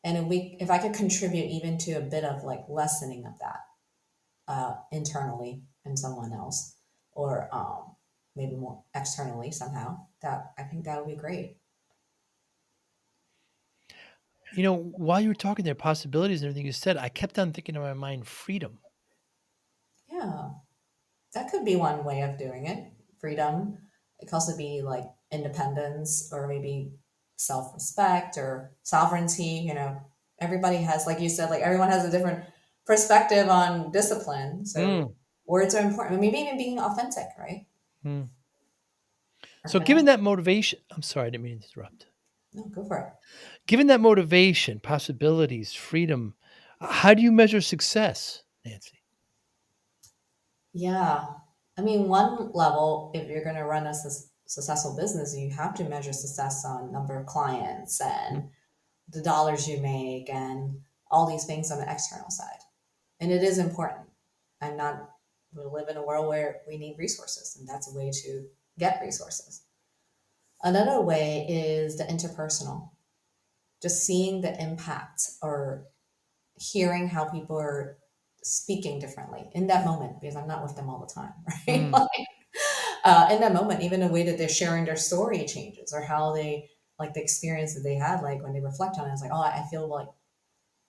And if I could contribute even to a bit of like lessening of that internally in someone else, or maybe more externally somehow, that I think that would be great. While you were talking there, possibilities and everything you said, I kept on thinking in my mind freedom. Yeah, that could be one way of doing it. Freedom. It could also be like independence or maybe self respect or sovereignty. Everybody has, like you said, like everyone has a different perspective on discipline. So Mm. words are important. Maybe even being authentic, right? Mm. Or So, given connect. that motivation, I'm sorry, I didn't mean to interrupt. No, go for it. Given that motivation, possibilities, freedom, how do you measure success, Nancy? Yeah. I mean, one level, if you're going to run a successful business, you have to measure success on number of clients Mm. and the dollars you make and all these things on the external side. And it is important. I'm not, we live in a world where we need resources, and that's a way to get resources. Another way is the interpersonal, just seeing the impact or hearing how people are speaking differently in that moment, because I'm not with them all the time, right? Mm. In that moment, even the way that they're sharing their story changes, or how they like the experience that they had, like when they reflect on it, it's like, oh, I feel like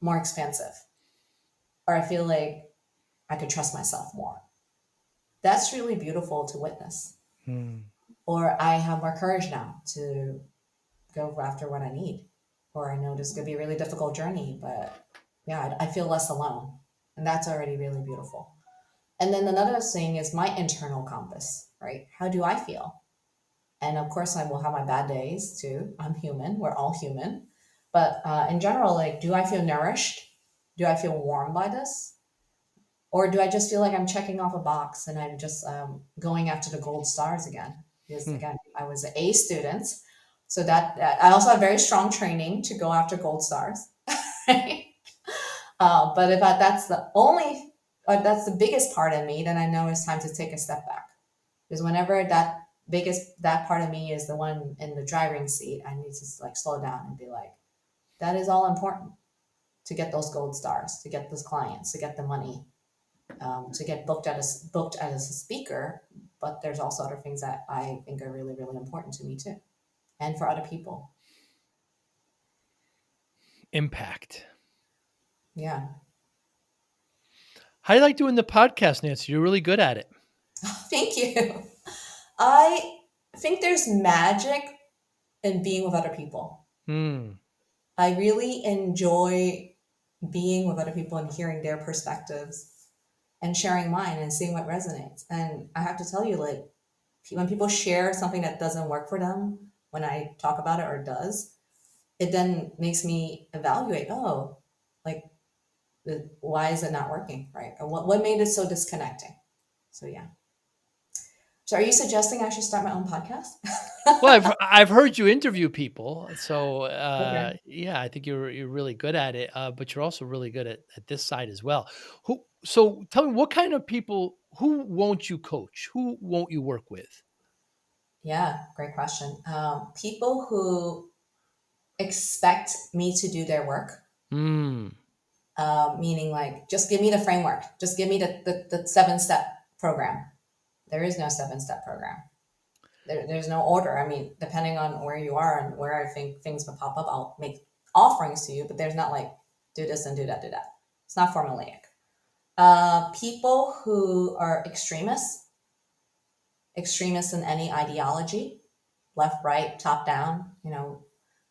more expansive, or I feel like I could trust myself more. That's really beautiful to witness. Mm. Or I have more courage now to go after what I need. Or I know this is going to be a really difficult journey, but yeah, I feel less alone. And that's already really beautiful. And then another thing is my internal compass, right? How do I feel? And of course, I will have my bad days too. I'm human. We're all human. But in general, like, do I feel nourished? Do I feel warmed by this? Or do I just feel like I'm checking off a box and I'm just going after the gold stars again? Because Mm. again, I was an A student. So that I also have very strong training to go after gold stars. Right? But if that's the only, that's the biggest part of me, then I know it's time to take a step back. Because whenever that part of me is the one in the driving seat, I need to like slow down and be like, that is all important to get those gold stars, to get those clients, to get the money, to get booked as a speaker. But there's also other things that I think are really, really important to me too, and for other people. Impact. Yeah. How do you like doing the podcast, Nancy? You're really good at it. Thank you. I think there's magic in being with other people. Mm. I really enjoy being with other people and hearing their perspectives and sharing mine and seeing what resonates. And I have to tell you, like, when people share something that doesn't work for them, when I talk about it or does, it then makes me evaluate, oh, like, why is it not working, right? Or what made it so disconnecting? So, yeah. So are you suggesting I should start my own podcast? Well, I've heard you interview people, so Okay. yeah, I think you're really good at it. But you're also really good at this side as well. Who? So tell me, what kind of people? Who won't you coach? Who won't you work with? Yeah, great question. People who expect me to do their work, Hmm. meaning like, just give me the framework, just give me the 7-step program. There is no 7-step program. There's no order. I mean, depending on where you are and where I think things will pop up, I'll make offerings to you, but there's not like, do this and do that, do that. It's not formulaic. People who are extremists in any ideology, left, right, top down,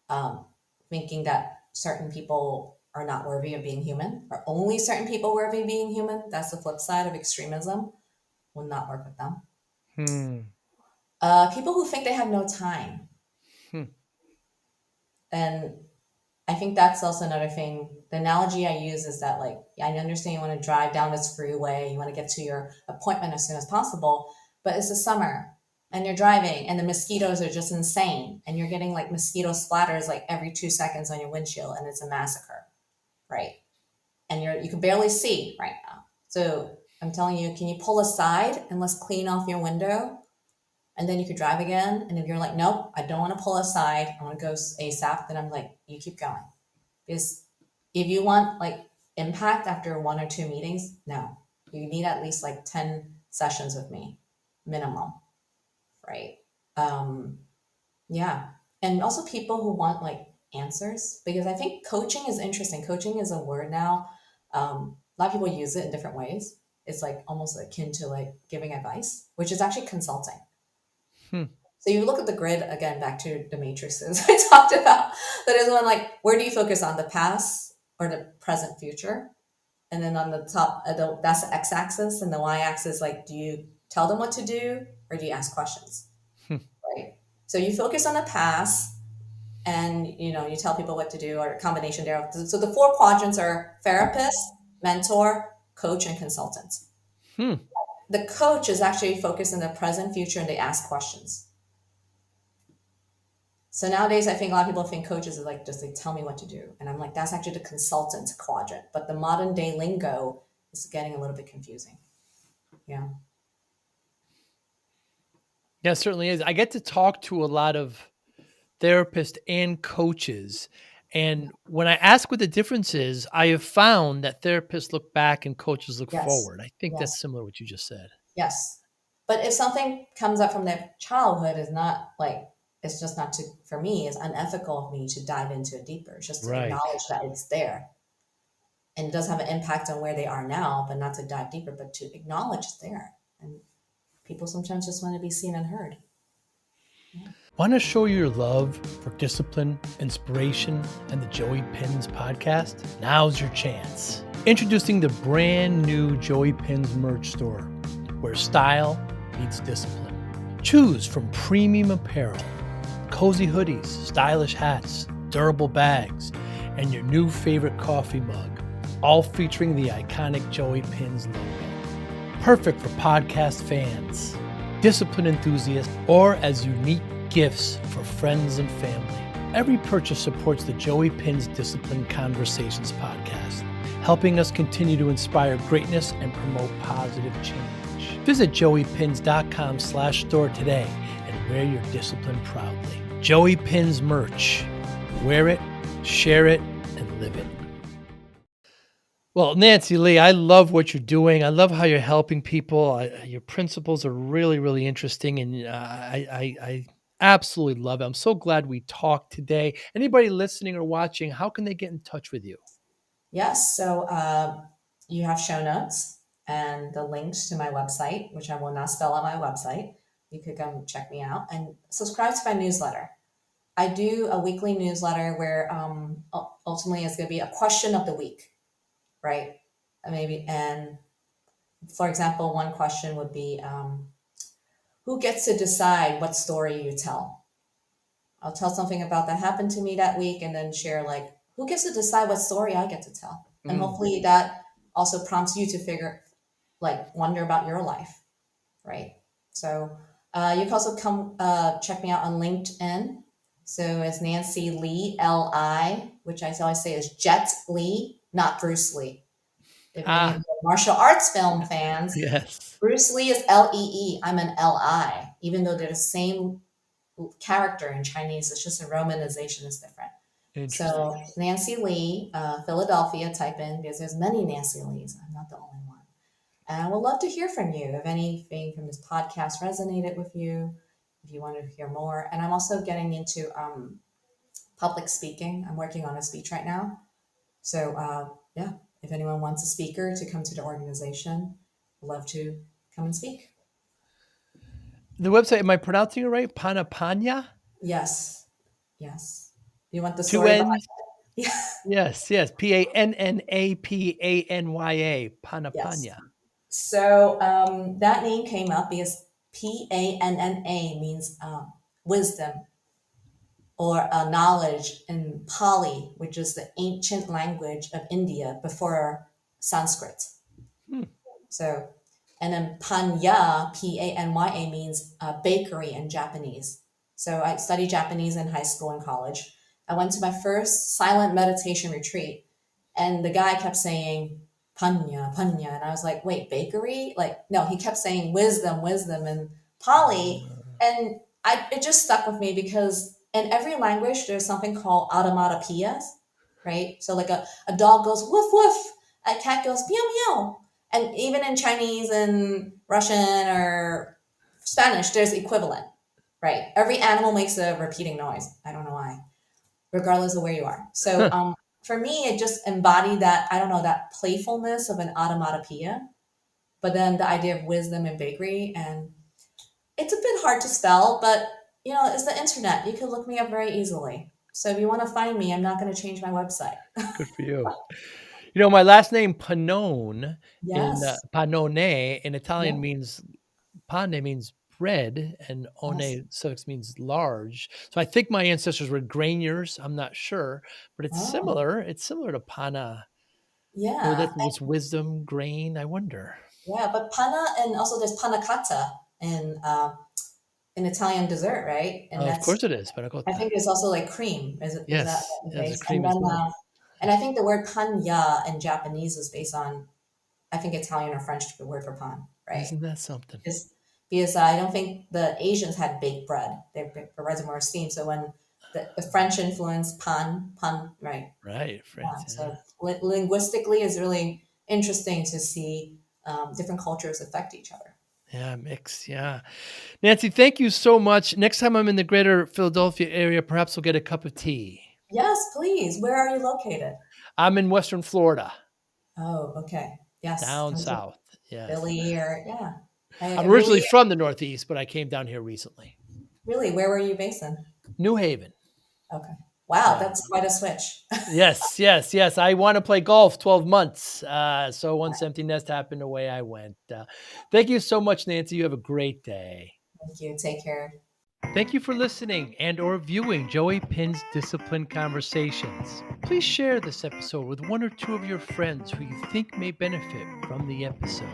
um, thinking that certain people are not worthy of being human, or only certain people worthy of being human. That's the flip side of extremism. Will not work with them. Hmm. People who think they have no time. Hmm. And I think that's also another thing. The analogy I use is that, like, I understand you want to drive down this freeway, you want to get to your appointment as soon as possible, but it's the summer and you're driving and the mosquitoes are just insane and you're getting like mosquito splatters like every 2 seconds on your windshield and it's a massacre, right? And you can barely see right now. So I'm telling you, can you pull aside and let's clean off your window? And then you could drive again. And if you're like, nope, I don't want to pull aside, I want to go ASAP, then I'm like, you keep going. Because if you want like impact after 1 or 2 meetings, no, you need at least like 10 sessions with me minimum, right? Um, yeah. And also people who want like answers, because I think coaching is interesting. Coaching is a word now. A lot of people use it in different ways. It's like almost akin to like giving advice, which is actually consulting. Hmm. So you look at the grid again, back to the matrices I talked about. That is one like, where do you focus on, the past or the present future? And then on the top, that's the x-axis, and the y-axis, like, do you tell them what to do or do you ask questions, Hmm. right? So you focus on the past, and you tell people what to do, or a combination thereof. So the 4 quadrants are therapist, mentor, coach, and consultant. Hmm. The coach is actually focused on the present, future, and they ask questions. So nowadays, I think a lot of people think coaches are like, just they tell me what to do. And I'm like, that's actually the consultant quadrant. But the modern day lingo is getting a little bit confusing. Yeah. Yeah, it certainly is. I get to talk to a lot of therapists and coaches. And when I ask what the difference is, I have found that therapists look back and coaches look Yes. forward. I think Yes. that's similar to what you just said. Yes. But if something comes up from their childhood, is not like, it's just not to, for me, it's unethical of me to dive into it deeper. It's just to Right. acknowledge that it's there. And it does have an impact on where they are now, but not to dive deeper, but to acknowledge it's there. And people sometimes just want to be seen and heard. Yeah. Want to show your love for discipline, inspiration, and the Joey Pinz podcast? Now's your chance. Introducing the brand new Joey Pinz merch store, where style meets discipline. Choose from premium apparel, cozy hoodies, stylish hats, durable bags, and your new favorite coffee mug, all featuring the iconic Joey Pinz logo. Perfect for podcast fans, discipline enthusiasts, or as unique gifts for friends and family. Every purchase supports the Joey Pinz Discipline Conversations podcast, helping us continue to inspire greatness and promote positive change. Visit joeypins.com/store today and wear your discipline proudly. Joey Pinz merch. Wear it, share it, and live it. Well, Nancy Lee, I love what you're doing. I love how you're helping people. Your principles are really, really interesting, and I absolutely love it. I'm so glad we talked today. Anybody listening or watching, how can they get in touch with you? Yes. So you have show notes and the links to my website, which I will not spell on my website. You could come check me out and subscribe to my newsletter. I do a weekly newsletter where ultimately it's going to be a question of the week, right? Maybe, and for example, one question would be, who gets to decide what story you tell? I'll tell something about that happened to me that week and then share like, who gets to decide what story I get to tell? And Mm, hopefully that also prompts you to figure, like, wonder about your life, right? So you can also come check me out on LinkedIn. So it's Nancy Lee, Li, which I always say is Jet Li, not Bruce Lee. If any of Ah, the martial arts film fans, yes. Bruce Lee is Lee. I'm an Li, even though they're the same character in Chinese. It's just a romanization is different. Interesting. So Nancy Lee, Philadelphia, type in because there's many Nancy Lees. I'm not the only one. And I would love to hear from you if anything from this podcast resonated with you, if you want to hear more. And I'm also getting into public speaking. I'm working on a speech right now. So, yeah, if anyone wants a speaker to come to the organization, I'd love to come and speak. The website, am I pronouncing it right? Panapanya? Yes, yes. You want the Two story behind N's? it? Yes, yes. Pannapanya. Yes. Panapanya. So that name came up because Panna means wisdom or knowledge in Pali, which is the ancient language of India before Sanskrit. Hmm. So, and then Panya, Panya, means bakery in Japanese. So I studied Japanese in high school and college. I went to my first silent meditation retreat, and the guy kept saying Panya, Panya, and I was like, wait, bakery? Like, no, he kept saying wisdom, wisdom, and Pali, and it just stuck with me because in every language there's something called automatopoeias, right? So like a dog goes woof woof, a cat goes meow meow, and even in Chinese and Russian or Spanish, there's equivalent, right? Every animal makes a repeating noise. I don't know why, regardless of where you are. So for me, it just embodied that, I don't know, that playfulness of an automatopoeia, but then the idea of wisdom and bakery. And it's a bit hard to spell, but it's the internet. You can look me up very easily. So if you want to find me, I'm not going to change my website. Good for you. My last name Panone Yes. Panone in Italian Yeah. means pane means bread and Yes. one so it means large. So I think my ancestors were grainers. I'm not sure, but it's Oh, similar. It's similar to pana. Well, yeah. that was wisdom, grain. I wonder. Yeah, but panna, and also there's panna cotta in in Italian dessert, right? And Oh, of that's, course it is. I Panna think it's also like cream. Is that Yes, the it has a case? And cream as then well. and I think the word panya in Japanese is based on, I think, Italian or French word for pan, right? Isn't that something? Because I don't think the Asians had baked bread. Their breads are more steamed. So when the French influence pan, right? Right, Yeah. friends. Yeah. So linguistically, is really interesting to see different cultures affect each other. Yeah, mix. Yeah. Nancy, thank you so much. Next time I'm in the greater Philadelphia area, perhaps we'll get a cup of tea. Yes, please. Where are you located? I'm in Western Florida, Oh, okay. Yes, down come to south. Yes. Philly or yeah. I I'm really, originally from the Northeast, but I came down here recently. really, where were you based in? New Haven. Okay. Wow, Yeah. that's quite a switch. Yes, yes, yes. I want to play golf 12 months. So once empty nest happened, away I went. Thank you so much, Nancy. You have a great day. Thank you. Take care. Thank you for listening and or viewing Joey Pinz Discipline Conversations. Please share this episode with one or two of your friends who you think may benefit from the episode.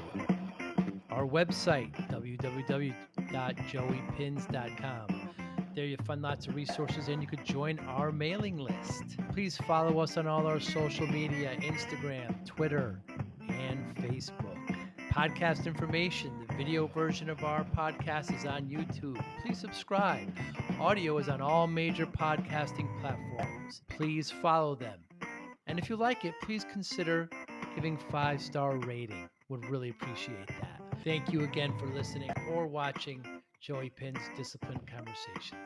Our website, www.joeypins.com. There you'll find lots of resources and you could join our mailing list. Please follow us on all our social media, Instagram, Twitter, and Facebook. Podcast information, the video version of our podcast is on YouTube. Please subscribe. Audio is on all major podcasting platforms. Please follow them. And if you like it, please consider giving 5-star rating. Would really appreciate that. Thank you again for listening or watching Joey Pinz Discipline Conversations.